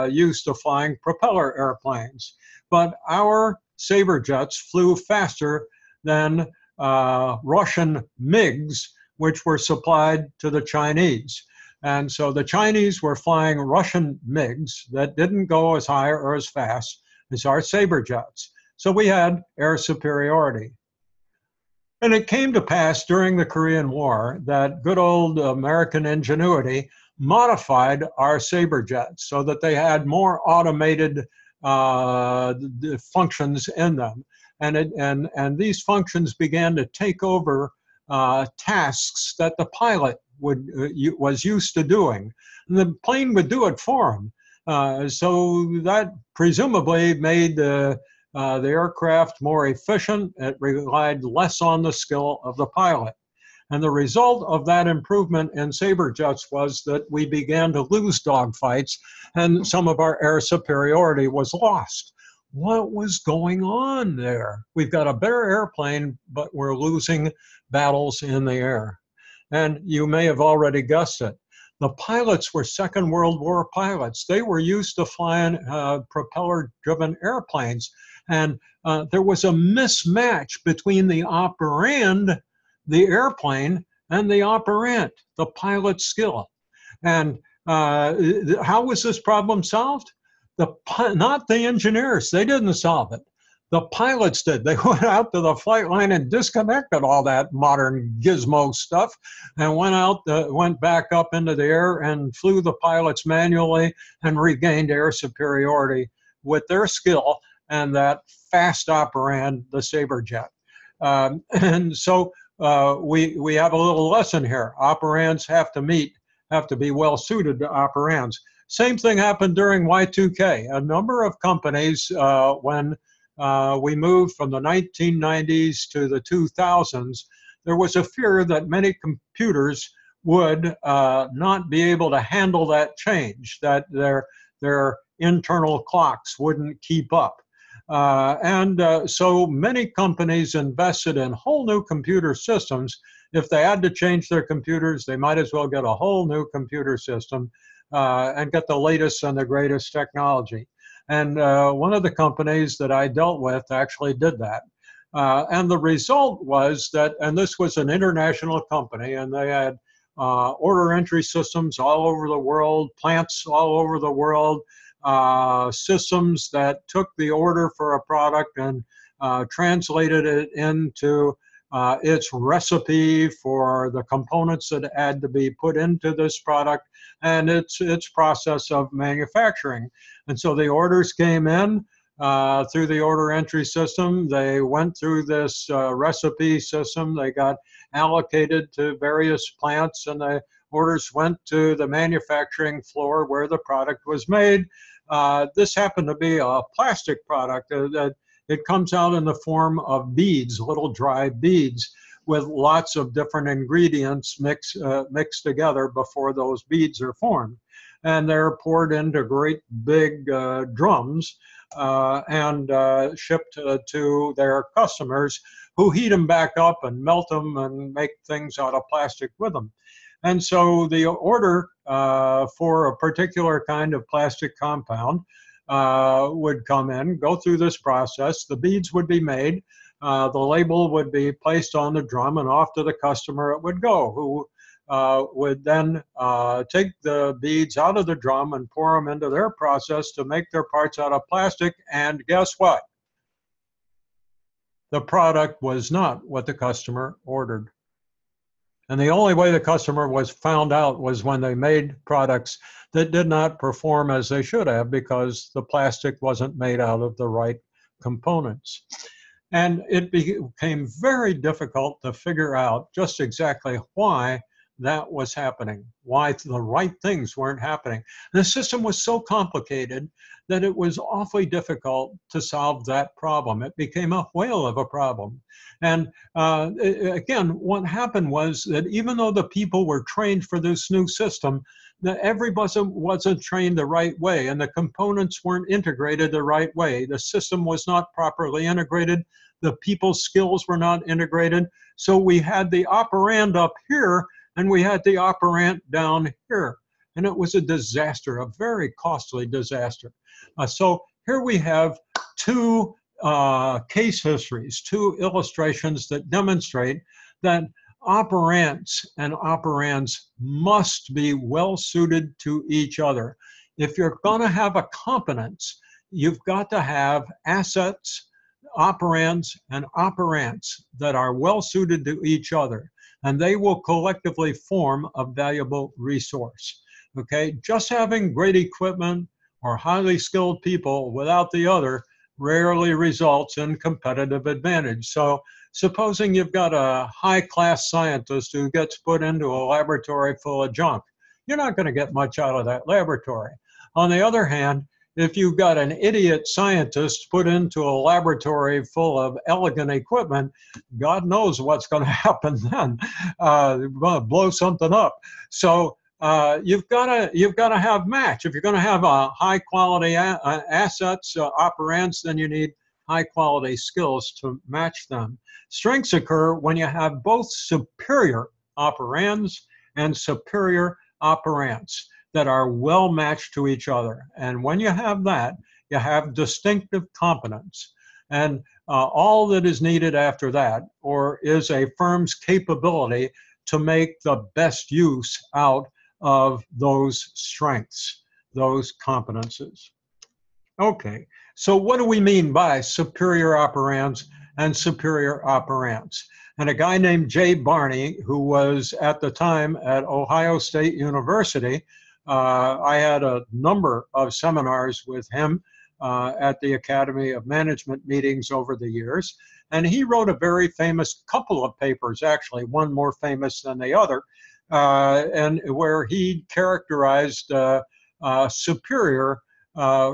used to flying propeller airplanes. But our Sabre jets flew faster than Russian MiGs, which were supplied to the Chinese. And so the Chinese were flying Russian MiGs that didn't go as high or as fast as our Sabre jets. So we had air superiority. And it came to pass during the Korean War that good old American ingenuity modified our Sabre jets so that they had more automated functions in them. And these functions began to take over tasks that the pilot was used to doing. And the plane would do it for him. So that presumably made the aircraft more efficient. It relied less on the skill of the pilot. And the result of that improvement in Sabre jets was that we began to lose dogfights, and some of our air superiority was lost. What was going on there? We've got a better airplane, but we're losing battles in the air. And you may have already guessed it. The pilots were Second World War pilots. They were used to flying propeller-driven airplanes. And there was a mismatch between the operand, the airplane, and the operant, the pilot's skill. And how was this problem solved? Not the engineers. They didn't solve it. The pilots did. They went out to the flight line and disconnected all that modern gizmo stuff and went back up into the air and flew the pilots manually and regained air superiority with their skill and that fast operand, the Sabre jet. And so we have a little lesson here. Operands have to be well suited to operands. Same thing happened during Y2K. A number of companies, when we moved from the 1990s to the 2000s, there was a fear that many computers would not be able to handle that change, that their internal clocks wouldn't keep up. So many companies invested in whole new computer systems. If they had to change their computers, they might as well get a whole new computer system and get the latest and the greatest technology. And one of the companies that I dealt with actually did that. And the result was that, and this was an international company, and they had order entry systems all over the world, plants all over the world, systems that took the order for a product and translated it into its recipe for the components that had to be put into this product and its process of manufacturing. And so the orders came in through the order entry system. They went through this recipe system. They got allocated to various plants, and the orders went to the manufacturing floor where the product was made. This happened to be a plastic product that it comes out in the form of beads, little dry beads, with lots of different ingredients mixed together before those beads are formed. And they're poured into great big drums and shipped to their customers, who heat them back up and melt them and make things out of plastic with them. And so the order for a particular kind of plastic compound would come in, go through this process. The beads would be made. The label would be placed on the drum, and off to the customer it would go, who would then take the beads out of the drum and pour them into their process to make their parts out of plastic. And guess what? The product was not what the customer ordered. And the only way the customer was found out was when they made products that did not perform as they should have, because the plastic wasn't made out of the right components. And it became very difficult to figure out just exactly why that was happening, why the right things weren't happening. The system was so complicated that it was awfully difficult to solve that problem. It became a whale of a problem. And again, what happened was that even though the people were trained for this new system, that everybody wasn't trained the right way, and the components weren't integrated the right way. The system was not properly integrated. The people's skills were not integrated. So we had the operand up here, and we had the operant down here. And it was a disaster, a very costly disaster. So here we have two case histories, two illustrations that demonstrate that operants and operands must be well suited to each other. If you're going to have a competence, you've got to have assets, operands, and operants that are well suited to each other, and they will collectively form a valuable resource. Okay, just having great equipment or highly skilled people without the other rarely results in competitive advantage. So supposing you've got a high-class scientist who gets put into a laboratory full of junk, you're not going to get much out of that laboratory. On the other hand, if you've got an idiot scientist put into a laboratory full of elegant equipment, God knows what's going to happen then. You're going to blow something up. So you've got to have match. If you're going to have high quality assets, operands, then you need high quality skills to match them. Strengths occur when you have both superior operands and superior operands that are well matched to each other. And when you have that, you have distinctive competence. And all that is needed after that, or is a firm's capability to make the best use out of those strengths, those competences. Okay, so what do we mean by superior operands and superior operands? And a guy named Jay Barney, who was at the time at Ohio State University, I had a number of seminars with him at the Academy of Management meetings over the years. And he wrote a very famous couple of papers, actually, one more famous than the other, and where he characterized superior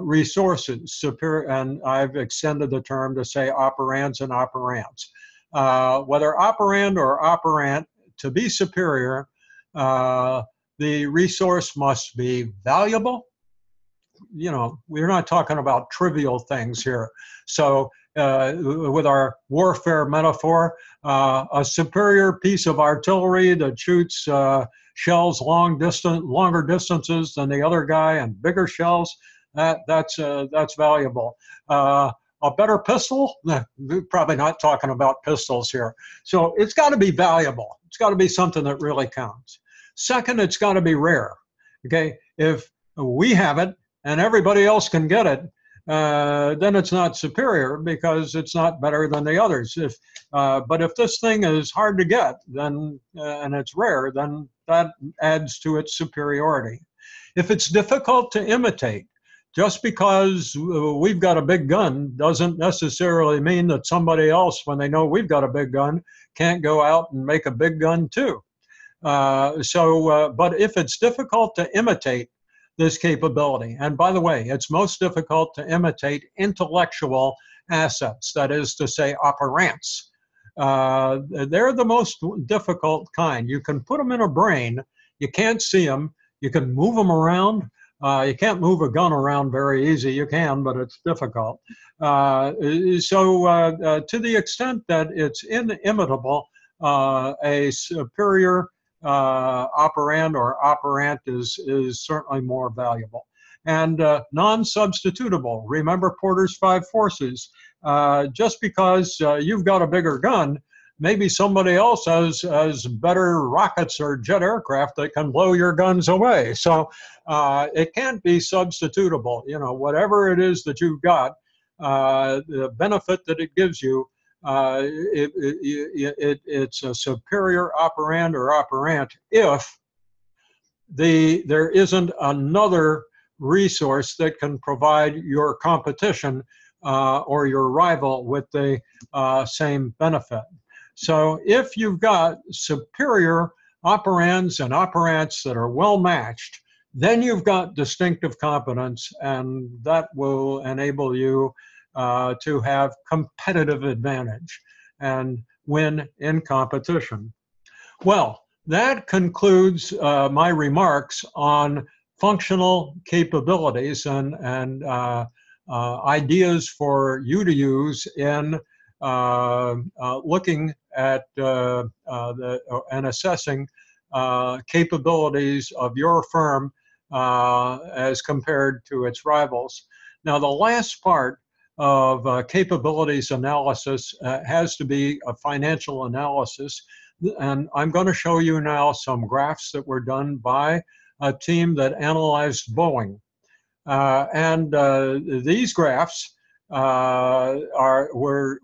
resources, and I've extended the term to say operands and operands. Whether operand or operant, to be superior, the resource must be valuable. You know, we're not talking about trivial things here. So with our warfare metaphor, a superior piece of artillery that shoots shells longer distances than the other guy and bigger shells, that's valuable. A better pistol? We're probably not talking about pistols here. So it's got to be valuable. It's got to be something that really counts. Second, it's got to be rare. Okay, if we have it and everybody else can get it, then it's not superior because it's not better than the others. But if this thing is hard to get, then and it's rare, then that adds to its superiority. If it's difficult to imitate, just because we've got a big gun doesn't necessarily mean that somebody else, when they know we've got a big gun, can't go out and make a big gun too. But if it's difficult to imitate this capability, and by the way, it's most difficult to imitate intellectual assets, that is to say, operants. They're the most difficult kind. You can put them in a brain, you can't see them, you can move them around. You can't move a gun around very easy. You can, but it's difficult. To the extent that it's inimitable, a superior operand or operant is certainly more valuable. And non-substitutable. Remember Porter's 5 forces. Just because you've got a bigger gun, maybe somebody else has better rockets or jet aircraft that can blow your guns away. So it can't be substitutable. You know, whatever it is that you've got, the benefit that it gives you, it's a superior operand or operant if there isn't another resource that can provide your competition or your rival with the same benefit. So if you've got superior operands and operants that are well matched, then you've got distinctive competence, and that will enable you to have competitive advantage and win in competition. Well, that concludes my remarks on functional capabilities and ideas for you to use in looking at and assessing capabilities of your firm as compared to its rivals. Now, the last part of capabilities analysis has to be a financial analysis. And I'm going to show you now some graphs that were done by a team that analyzed Boeing. These graphs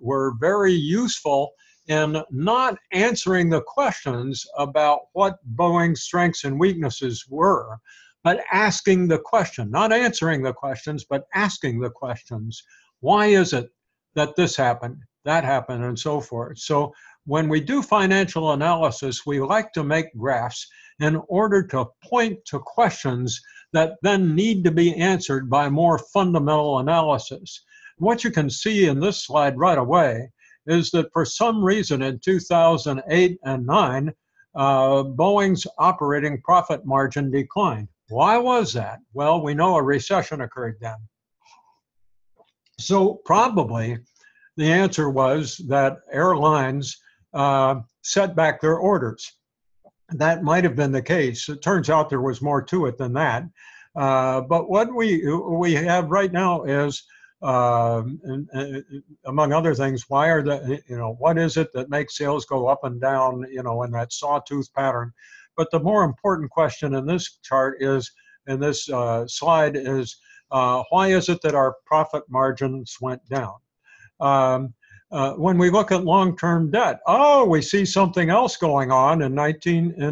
were very useful in not answering the questions about what Boeing's strengths and weaknesses were, but asking the question, not answering the questions, but asking the questions. Why is it that this happened, that happened, and so forth? So when we do financial analysis, we like to make graphs in order to point to questions that then need to be answered by more fundamental analysis. What you can see in this slide right away is that for some reason in 2008 and 9, Boeing's operating profit margin declined. Why was that? Well, we know a recession occurred then. So probably the answer was that airlines set back their orders. That might have been the case. It turns out there was more to it than that. But what we have right now is, among other things, why are what is it that makes sales go up and down, in that sawtooth pattern? But the more important question in this chart is, in this slide is, why is it that our profit margins went down? When we look at long-term debt, we see something else going on in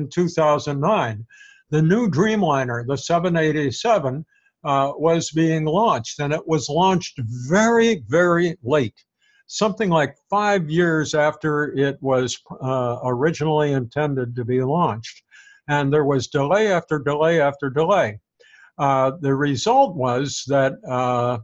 2009. The new Dreamliner, the 787, was being launched, and it was launched very, very late, something like 5 years after it was originally intended to be launched. And there was delay after delay after delay. The result was that the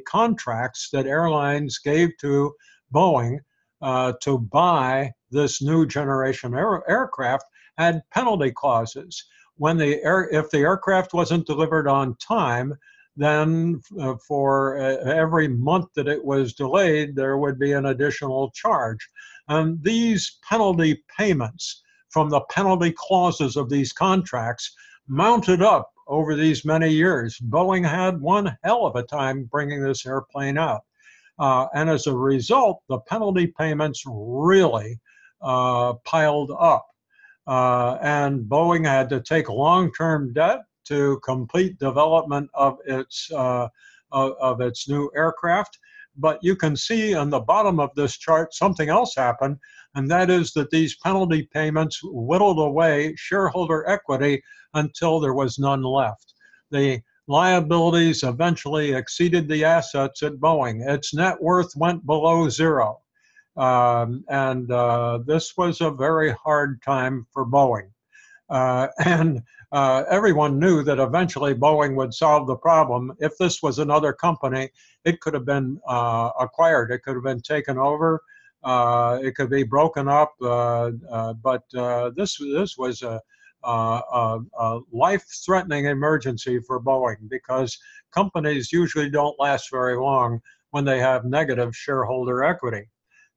contracts that airlines gave to Boeing to buy this new generation aircraft had penalty clauses. If the aircraft wasn't delivered on time, then for every month that it was delayed, there would be an additional charge. And these penalty payments from the penalty clauses of these contracts mounted up over these many years. Boeing had one hell of a time bringing this airplane out. And as a result, the penalty payments really piled up. And Boeing had to take long-term debt to complete development of its new aircraft. But you can see on the bottom of this chart something else happened, and that is that these penalty payments whittled away shareholder equity until there was none left. The liabilities eventually exceeded the assets at Boeing. Its net worth went below zero. This was a very hard time for Boeing. Everyone knew that eventually Boeing would solve the problem. If this was another company, it could have been acquired. It could have been taken over. It could be broken up. But this was a life-threatening emergency for Boeing, because companies usually don't last very long when they have negative shareholder equity.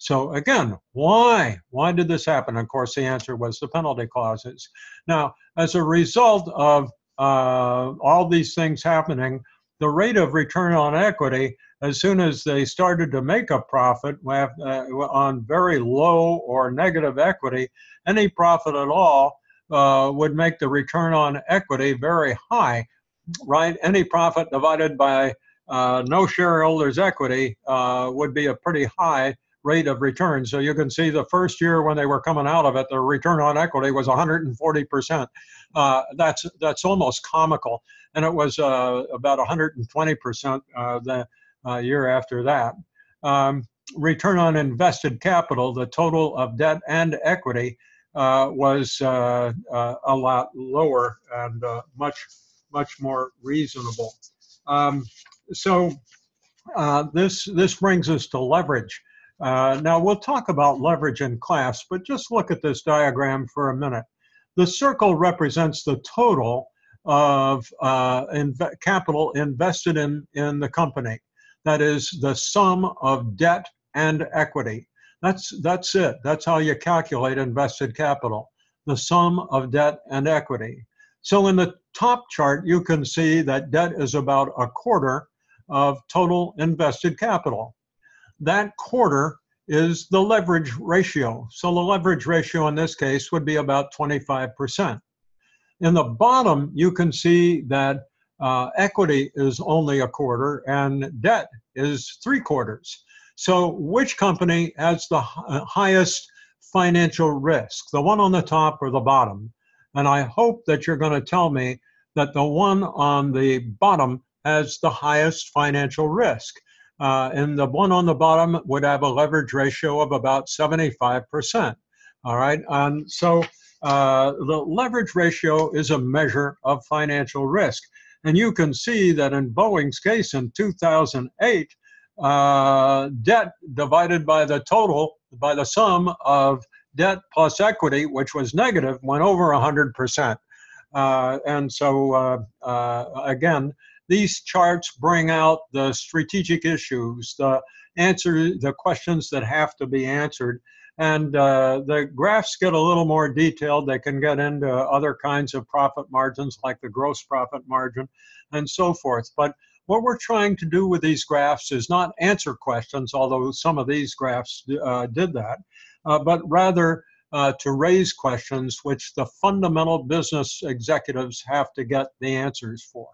So again, why? Why did this happen? Of course, the answer was the penalty clauses. Now, as a result of all these things happening, the rate of return on equity, as soon as they started to make a profit on very low or negative equity, any profit at all would make the return on equity very high, right? Any profit divided by no shareholders' equity would be a pretty high rate of return. So you can see the first year when they were coming out of it, the return on equity was 140%. That's almost comical. And it was about 120% the year after that. Return on invested capital, the total of debt and equity, was a lot lower and much more reasonable. This brings us to leverage. Now we'll talk about leverage in class, but just look at this diagram for a minute. The circle represents the total of capital invested in the company. That is the sum of debt and equity. That's it. That's how you calculate invested capital, the sum of debt and equity. So in the top chart, you can see that debt is about a quarter of total invested capital. That quarter is the leverage ratio. So the leverage ratio in this case would be about 25%. In the bottom, you can see that equity is only a quarter and debt is 3/4. So which company has the highest financial risk, the one on the top or the bottom? And I hope that you're going to tell me that the one on the bottom has the highest financial risk. And the one on the bottom would have a leverage ratio of about 75%. All right. And so the leverage ratio is a measure of financial risk. And you can see that in Boeing's case in 2008, debt divided by the total, by the sum of debt plus equity, which was negative, went over 100%. And so, again, these charts bring out the strategic issues, the questions that have to be answered. And the graphs get a little more detailed. They can get into other kinds of profit margins, like the gross profit margin and so forth. But what we're trying to do with these graphs is not answer questions, although some of these graphs did that, but rather to raise questions which the fundamental business executives have to get the answers for.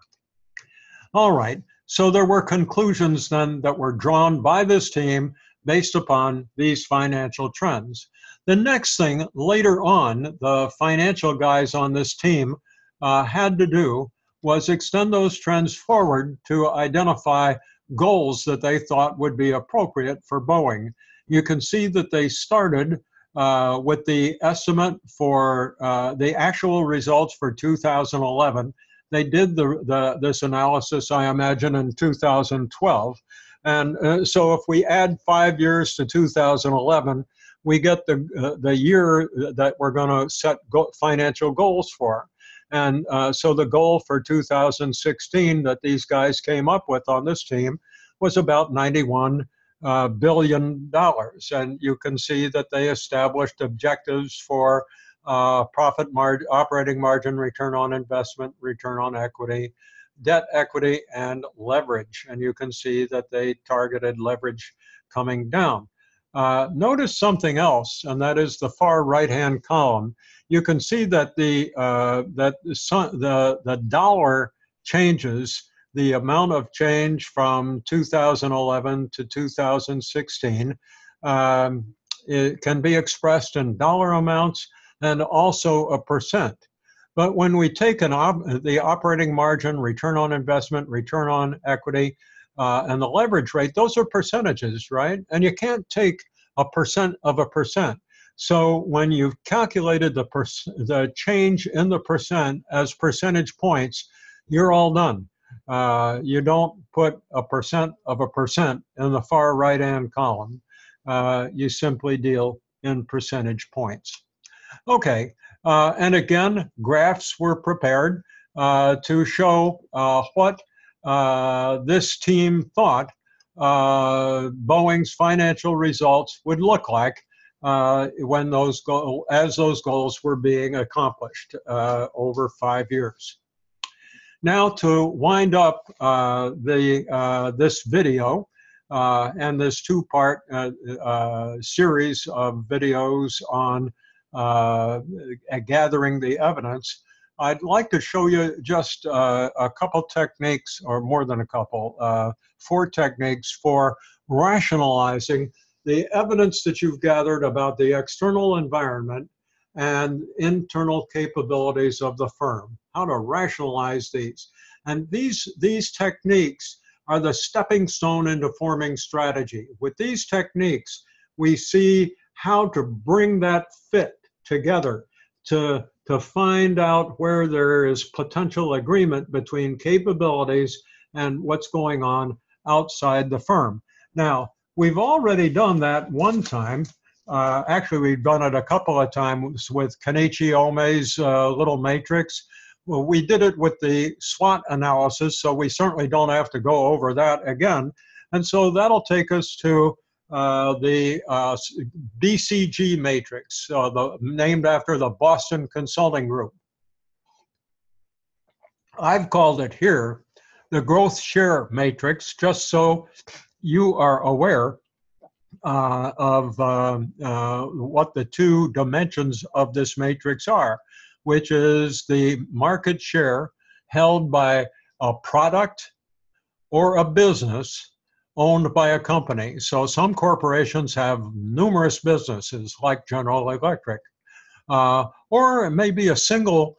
All right, so there were conclusions then that were drawn by this team based upon these financial trends. The next thing later on, the financial guys on this team had to do was extend those trends forward to identify goals that they thought would be appropriate for Boeing. You can see that they started with the estimate for the actual results for 2011. They did this analysis, I imagine, in 2012. And so if we add 5 years to 2011, we get the year that we're going to set financial goals for. And so the goal for 2016 that these guys came up with on this team was about $91 billion. And you can see that they established objectives for profit margin, operating margin, return on investment, return on equity, debt equity, and leverage. And you can see that they targeted leverage coming down. Notice something else, and that is the far right-hand column. You can see that the dollar changes, the amount of change from 2011 to 2016. It can be expressed in dollar amounts and also a percent. But when we take the operating margin, return on investment, return on equity, and the leverage rate, those are percentages, right? And you can't take a percent of a percent. So when you've calculated the change in the percent as percentage points, you're all done. You don't put a percent of a percent in the far right-hand column. You simply deal in percentage points. Okay, and again, graphs were prepared to show what this team thought Boeing's financial results would look like when those goals were being accomplished over 5 years. Now, to wind up this video and this two-part series of videos on gathering the evidence, I'd like to show you just a couple techniques, or more than a couple, 4 techniques for rationalizing the evidence that you've gathered about the external environment and internal capabilities of the firm, how to rationalize these. And these techniques are the stepping stone into forming strategy. With these techniques, we see how to bring that fit together to find out where there is potential agreement between capabilities and what's going on outside the firm. Now, we've already done that one time. Actually, we've done it a couple of times with Kenichi Ohme's little matrix. Well, we did it with the SWOT analysis, so we certainly don't have to go over that again. And so that'll take us to the BCG matrix, named after the Boston Consulting Group. I've called it here the growth share matrix, just so you are aware of what the 2 dimensions of this matrix are, which is the market share held by a product or a business owned by a company. So some corporations have numerous businesses, like General Electric, or it may be a single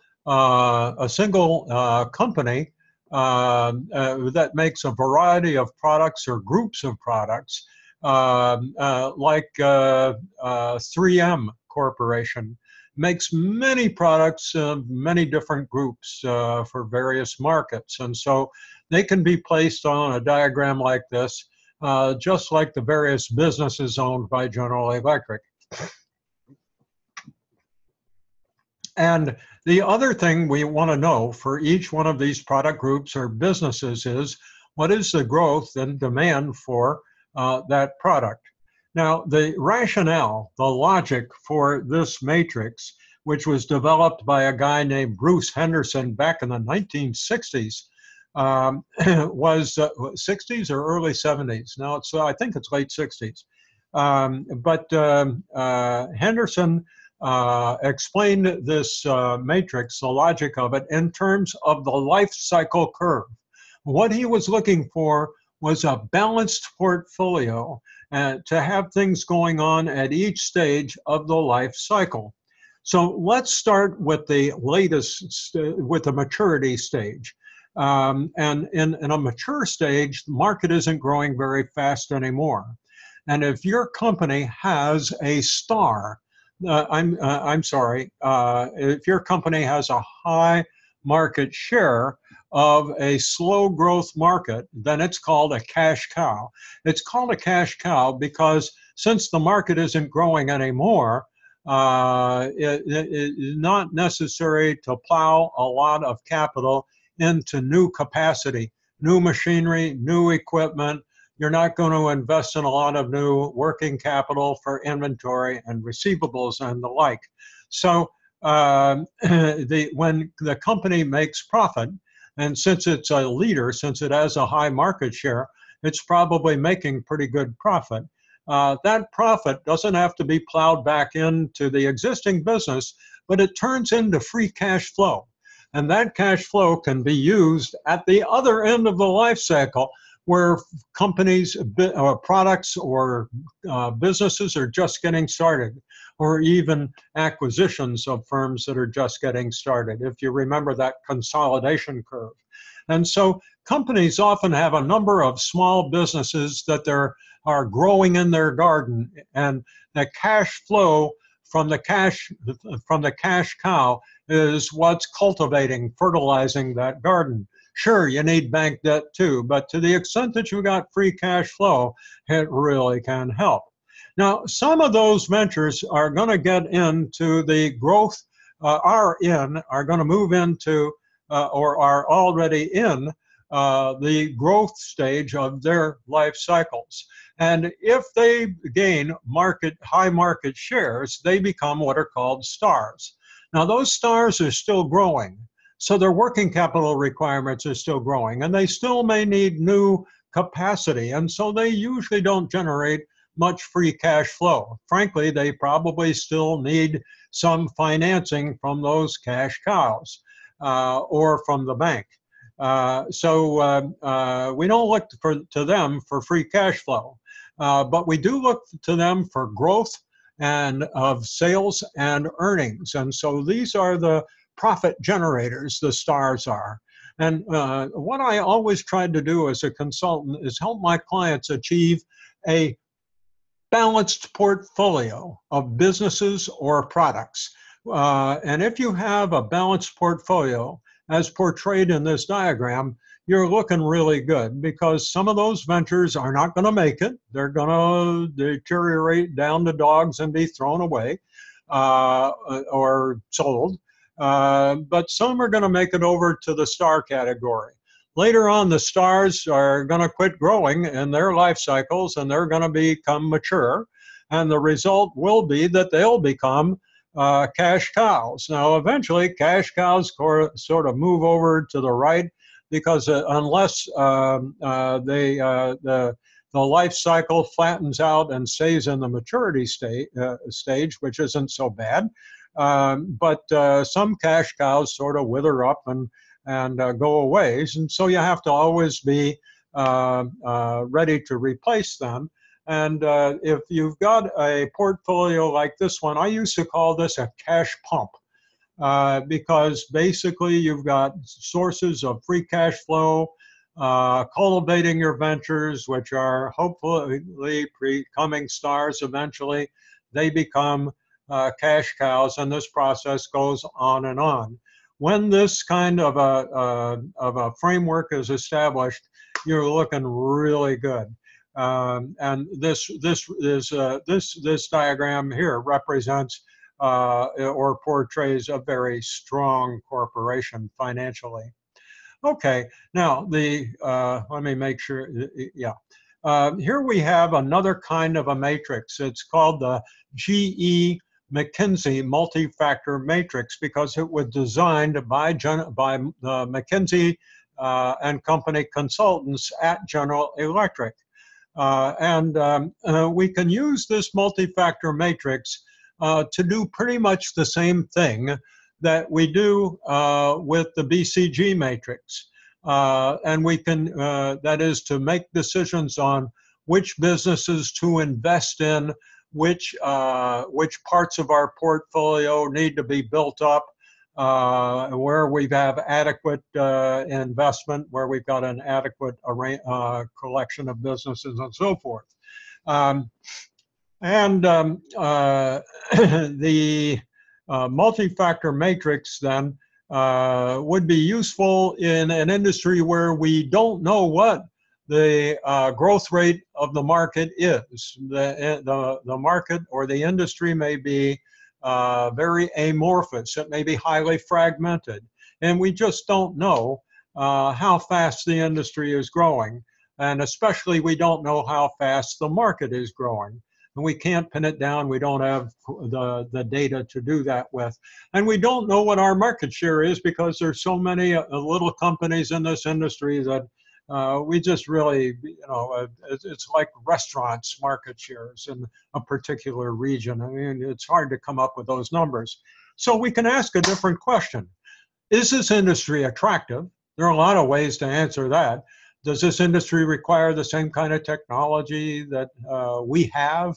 company that makes a variety of products or groups of products, like 3M Corporation makes many products, many different groups for various markets. And so they can be placed on a diagram like this, just like the various businesses owned by General Electric. And the other thing we want to know for each one of these product groups or businesses is, what is the growth and demand for that product? Now, the rationale, the logic for this matrix, which was developed by a guy named Bruce Henderson back in the 1960s, was 60s or early 70s. Now, I think it's late 60s. But Henderson explained this matrix, the logic of it, in terms of the life cycle curve. What he was looking for was a balanced portfolio to have things going on at each stage of the life cycle. So let's start with the latest, with the maturity stage. And in a mature stage, the market isn't growing very fast anymore. And if your company has a star, if your company has a high market share of a slow growth market, then it's called a cash cow. It's called a cash cow because since the market isn't growing anymore, it is not necessary to plow a lot of capital into new capacity, new machinery, new equipment. You're not going to invest in a lot of new working capital for inventory and receivables and the like. So when the company makes profit, and since it's a leader, since it has a high market share, it's probably making pretty good profit. That profit doesn't have to be plowed back into the existing business, but it turns into free cash flow. And that cash flow can be used at the other end of the life cycle, where companies or products or businesses are just getting started, or even acquisitions of firms that are just getting started, if you remember that consolidation curve. And so companies often have a number of small businesses that are growing in their garden, and the cash flow from the cash cow is what's cultivating, fertilizing that garden. Sure, you need bank debt too, but to the extent that you got free cash flow, it really can help. Now, some of those ventures are going to get into the growth, are going to move into, or are already in the growth stage of their life cycles. And if they gain high market shares, they become what are called stars. Now, those stars are still growing, so their working capital requirements are still growing, and they still may need new capacity, and so they usually don't generate much free cash flow. Frankly, they probably still need some financing from those cash cows or from the bank. So we don't look to them for free cash flow, but we do look to them for growth and of sales and earnings. And so these are the profit generators, the stars are. And what I always tried to do as a consultant is help my clients achieve a balanced portfolio of businesses or products. And if you have a balanced portfolio, as portrayed in this diagram, you're looking really good, because some of those ventures are not going to make it. They're going to deteriorate down to dogs and be thrown away or sold. But some are going to make it over to the star category. Later on, the stars are going to quit growing in their life cycles, and they're going to become mature. And the result will be that they'll become cash cows. Now, eventually, cash cows sort of move over to the right, because unless the life cycle flattens out and stays in the maturity stage, which isn't so bad, but some cash cows sort of wither up and go away, and so you have to always be ready to replace them. And if you've got a portfolio like this one, I used to call this a cash pump, because basically you've got sources of free cash flow, cultivating your ventures, which are hopefully becoming stars eventually. They become cash cows, and this process goes on and on. When this kind of a framework is established, you're looking really good. And this diagram here represents or portrays a very strong corporation financially. Okay, now let me make sure. Yeah, here we have another kind of a matrix. It's called the GE McKinsey multi-factor matrix, because it was designed by the McKinsey and Company consultants at General Electric. We can use this multi-factor matrix to do pretty much the same thing that we do with the BCG matrix. And we can, that is, to make decisions on which businesses to invest in, which parts of our portfolio need to be built up, where we have adequate investment, where we've got an adequate collection of businesses, and so forth. The multi-factor matrix then would be useful in an industry where we don't know what the growth rate of the market is. The market or the industry may be very amorphous. It may be highly fragmented, and we just don't know how fast the industry is growing, and especially we don't know how fast the market is growing. And we can't pin it down. We don't have the data to do that with. And we don't know what our market share is, because there's so many little companies in this industry that we just really, it's like restaurants' market shares in a particular region. I mean, it's hard to come up with those numbers. So we can ask a different question. Is this industry attractive? There are a lot of ways to answer that. Does this industry require the same kind of technology that we have?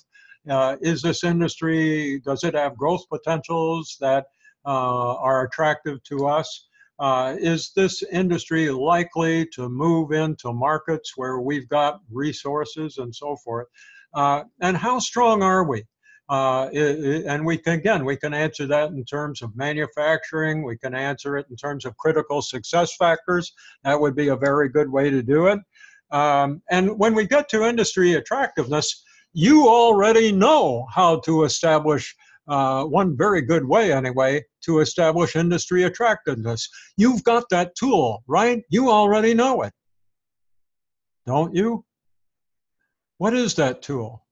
Is this industry, does it have growth potentials that are attractive to us? Is this industry likely to move into markets where we've got resources and so forth? And how strong are we? And we can answer that in terms of manufacturing. We can answer it in terms of critical success factors. That would be a very good way to do it. And when we get to industry attractiveness, you already know how to establish one very good way, anyway, to establish industry attractiveness. You've got that tool, right? You already know it. don't you? What is that tool?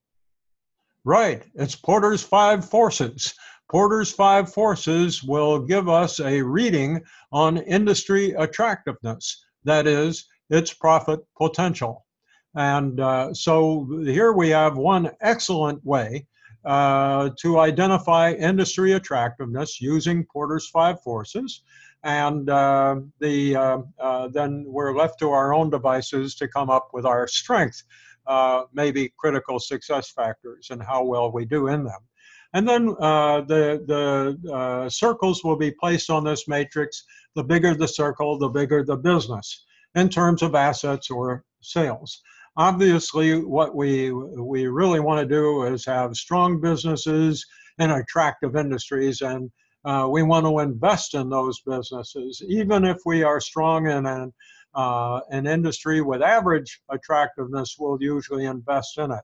Right, it's Porter's Five Forces. Porter's Five Forces will give us a reading on industry attractiveness, that is, its profit potential. And so here we have one excellent way to identify industry attractiveness using Porter's Five Forces. And then we're left to our own devices to come up with our strength, maybe critical success factors and how well we do in them. And then the circles will be placed on this matrix. The bigger the circle, the bigger the business in terms of assets or sales. Obviously, what we really want to do is have strong businesses and attractive industries, and we want to invest in those businesses, even if we are strong in an industry with average attractiveness. We'll usually invest in it.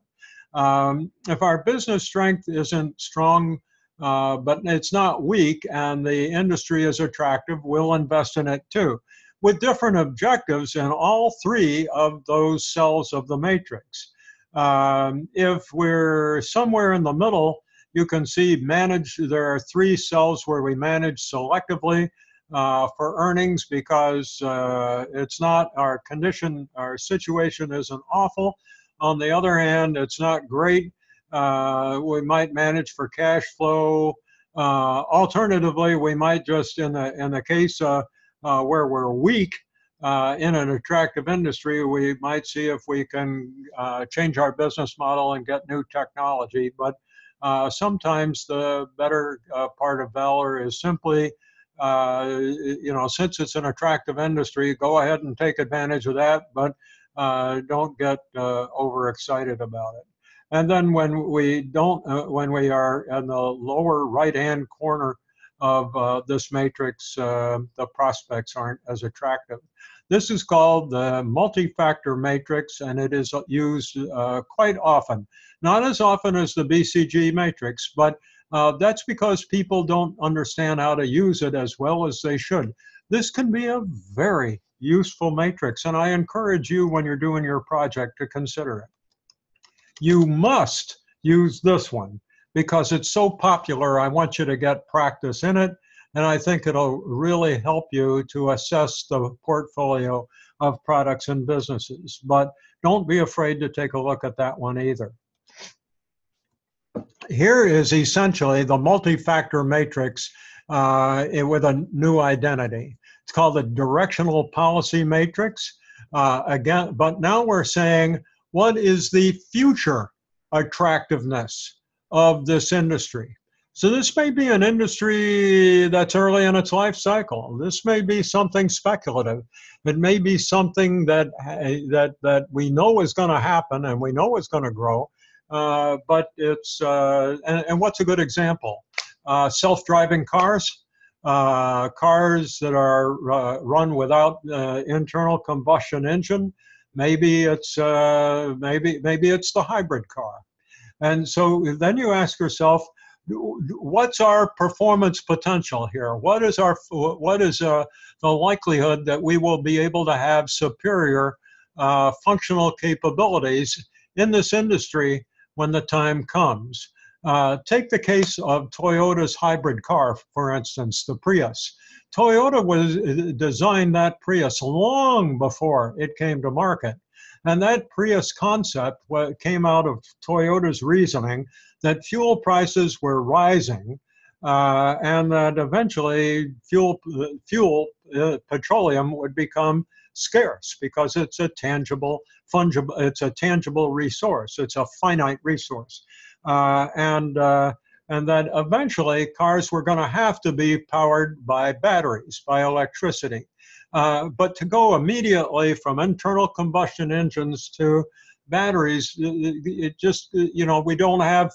If our business strength isn't strong, but it's not weak, and the industry is attractive, we'll invest in it too, with different objectives in all three of those cells of the matrix. If we're somewhere in the middle, you can see manage. There are three cells where we manage selectively for earnings, because it's not our condition, our situation isn't awful. On the other hand, it's not great. We might manage for cash flow. Alternatively, we might just, in the case where we're weak in an attractive industry, we might see if we can change our business model and get new technology. But sometimes the better part of valor is simply, since it's an attractive industry, go ahead and take advantage of that, but don't get overexcited about it. And then when we don't, when we are in the lower right-hand corner of this matrix, the prospects aren't as attractive. This is called the multi-factor matrix, and it is used quite often. Not as often as the BCG matrix, but that's because people don't understand how to use it as well as they should. This can be a very useful matrix, and I encourage you, when you're doing your project, to consider it. You must use this one because it's so popular. I want you to get practice in it, and I think it'll really help you to assess the portfolio of products and businesses. But don't be afraid to take a look at that one either. Here is essentially the multi-factor matrix with a new identity. It's called the directional policy matrix. Again, but now we're saying, what is the future attractiveness of this industry? So this may be an industry that's early in its life cycle. This may be something speculative. It may be something that we know is going to happen and we know is going to grow. But it's, and what's a good example? Self-driving cars. Cars that are run without internal combustion engine. Maybe it's the hybrid car. And so then you ask yourself, what's our performance potential here? What is the likelihood that we will be able to have superior functional capabilities in this industry when the time comes? Take the case of Toyota's hybrid car, for instance, the Prius. Toyota designed that Prius long before it came to market. And that Prius concept came out of Toyota's reasoning that fuel prices were rising and that eventually petroleum would become scarce because it's a tangible, fungible, it's a tangible resource. It's a finite resource. And that eventually cars were going to have to be powered by batteries, by electricity. But to go immediately from internal combustion engines to batteries, it just, we don't have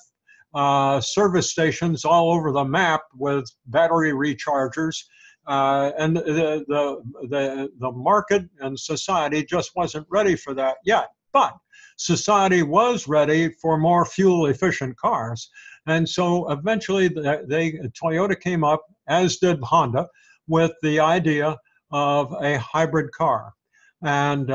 service stations all over the map with battery rechargers. And the market and society just wasn't ready for that yet. But society was ready for more fuel-efficient cars. And so eventually Toyota came up, as did Honda, with the idea of a hybrid car. And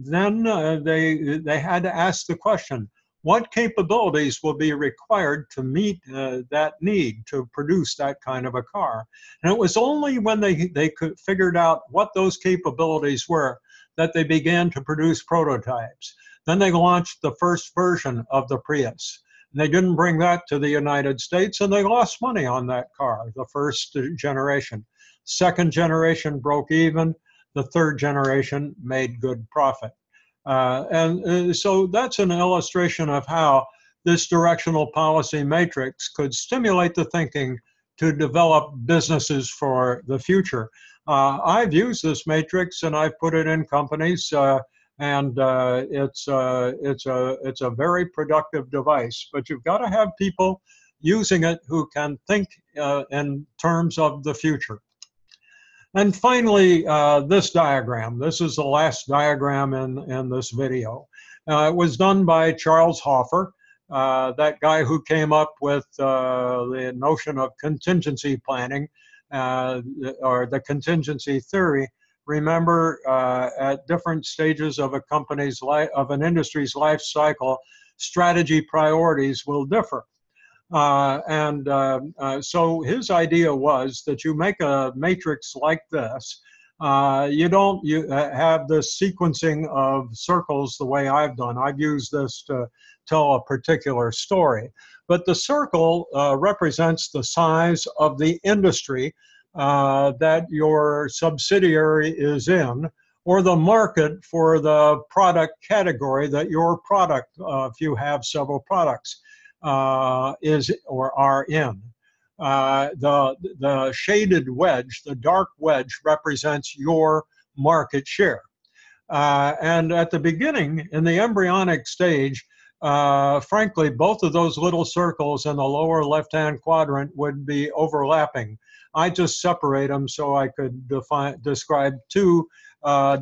then they had to ask the question, what capabilities will be required to meet that need to produce that kind of a car? And it was only when they figured out what those capabilities were that they began to produce prototypes. Then they launched the first version of the Prius. And they didn't bring that to the United States, and they lost money on that car, the first generation. Second generation broke even. The third generation made good profit. So that's an illustration of how this directional policy matrix could stimulate the thinking to develop businesses for the future. I've used this matrix and I've put it in companies, and it's a very productive device. But you've got to have people using it who can think in terms of the future. And finally, this diagram. This is the last diagram in this video. It was done by Charles Hoffer, that guy who came up with the notion of contingency planning, or the contingency theory. Remember, at different stages of a company's life, of an industry's life cycle, strategy priorities will differ. So his idea was that you make a matrix like this. You don't have this sequencing of circles the way I've done. I've used this to tell a particular story. But the circle represents the size of the industry that your subsidiary is in, or the market for the product category that your product, if you have several products, is or are in. The shaded wedge, the dark wedge, represents your market share. And at the beginning, in the embryonic stage, frankly, both of those little circles in the lower left-hand quadrant would be overlapping. I just separate them so I could describe two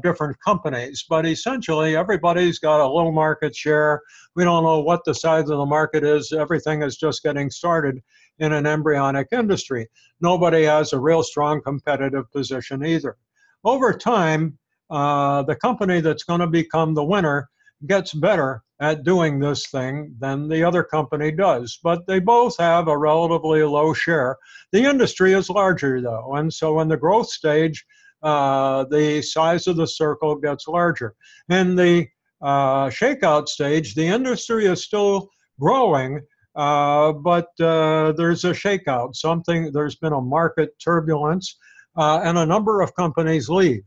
different companies, but essentially everybody's got a low market share. We don't know what the size of the market is. Everything is just getting started in an embryonic industry. Nobody has a real strong competitive position either. Over time, the company that's going to become the winner gets better at doing this thing than the other company does, but they both have a relatively low share. The industry is larger though, and so in the growth stage, the size of the circle gets larger. In the shakeout stage, the industry is still growing, but there's a shakeout. There's been a market turbulence, and a number of companies leave.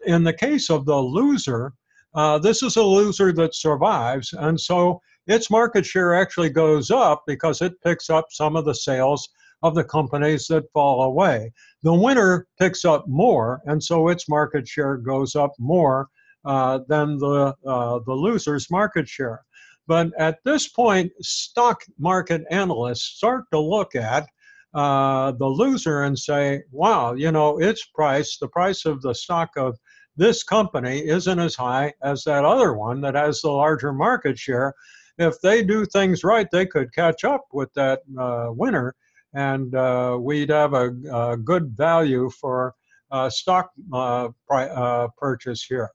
In the case of the loser, this is a loser that survives, and so its market share actually goes up because it picks up some of the sales of the companies that fall away. The winner picks up more, and so its market share goes up more than the loser's market share. But at this point, stock market analysts start to look at the loser and say, wow, you know, its price, the price of the stock of this company isn't as high as that other one that has the larger market share. If they do things right, they could catch up with that winner, and we'd have a good value for stock purchase here.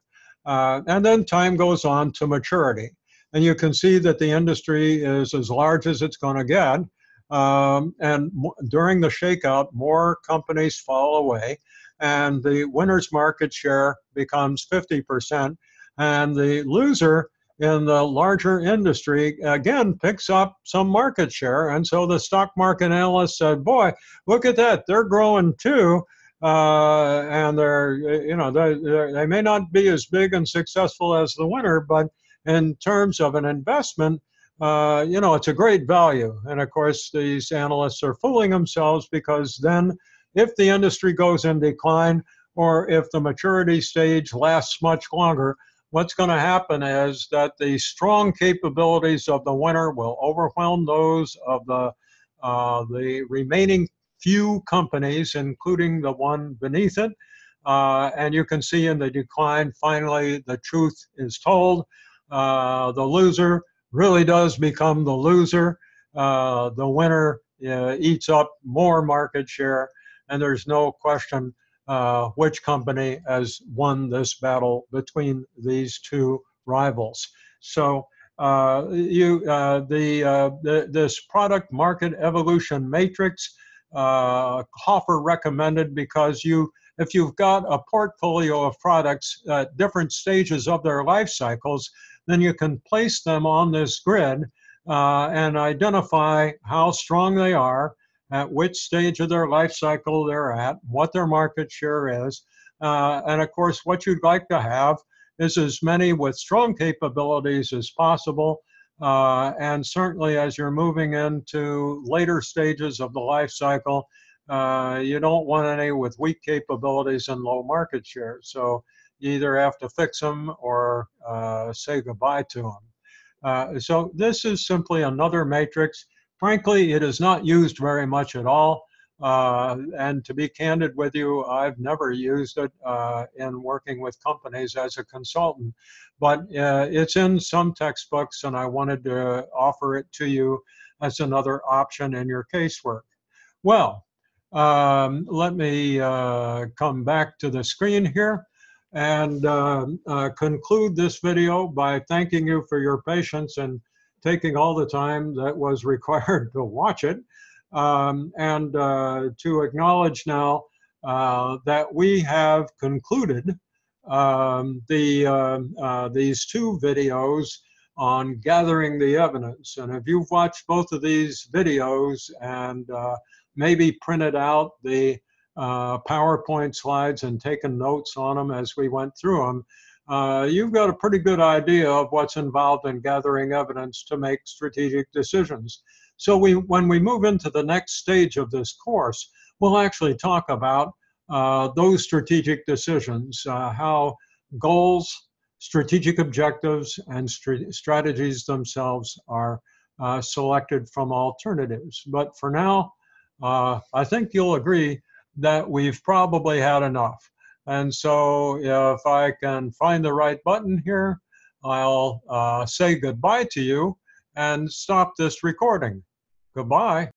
And then time goes on to maturity. And you can see that the industry is as large as it's going to get. And during the shakeout, more companies fall away, and the winner's market share becomes 50%, and the loser in the larger industry again picks up some market share. And so the stock market analyst said, boy, look at that, they're growing too, and they're, you know, they may not be as big and successful as the winner, but in terms of an investment, you know, it's a great value. And of course, these analysts are fooling themselves, because then if the industry goes in decline, or if the maturity stage lasts much longer, what's going to happen is that the strong capabilities of the winner will overwhelm those of the remaining few companies, including the one beneath it. And you can see in the decline, finally, the truth is told. The loser really does become the loser. The winner eats up more market share, and there's no question which company has won this battle between these two rivals. So this product market evolution matrix, Hoffer recommended, because if you've got a portfolio of products at different stages of their life cycles, then you can place them on this grid and identify how strong they are, at which stage of their life cycle they're at, what their market share is. And of course, what you'd like to have is as many with strong capabilities as possible. And certainly as you're moving into later stages of the life cycle, you don't want any with weak capabilities and low market share. So you either have to fix them or say goodbye to them. So this is simply another matrix. Frankly, it is not used very much at all. And to be candid with you, I've never used it in working with companies as a consultant, but it's in some textbooks, and I wanted to offer it to you as another option in your casework. Well, let me come back to the screen here and conclude this video by thanking you for your patience and taking all the time that was required to watch it, and to acknowledge now that we have concluded these two videos on gathering the evidence. And if you've watched both of these videos and maybe printed out the PowerPoint slides and taken notes on them as we went through them, you've got a pretty good idea of what's involved in gathering evidence to make strategic decisions. So when we move into the next stage of this course, we'll actually talk about those strategic decisions, how goals, strategic objectives, and strategies themselves are selected from alternatives. But for now, I think you'll agree that we've probably had enough. And so if I can find the right button here, I'll say goodbye to you and stop this recording. Goodbye.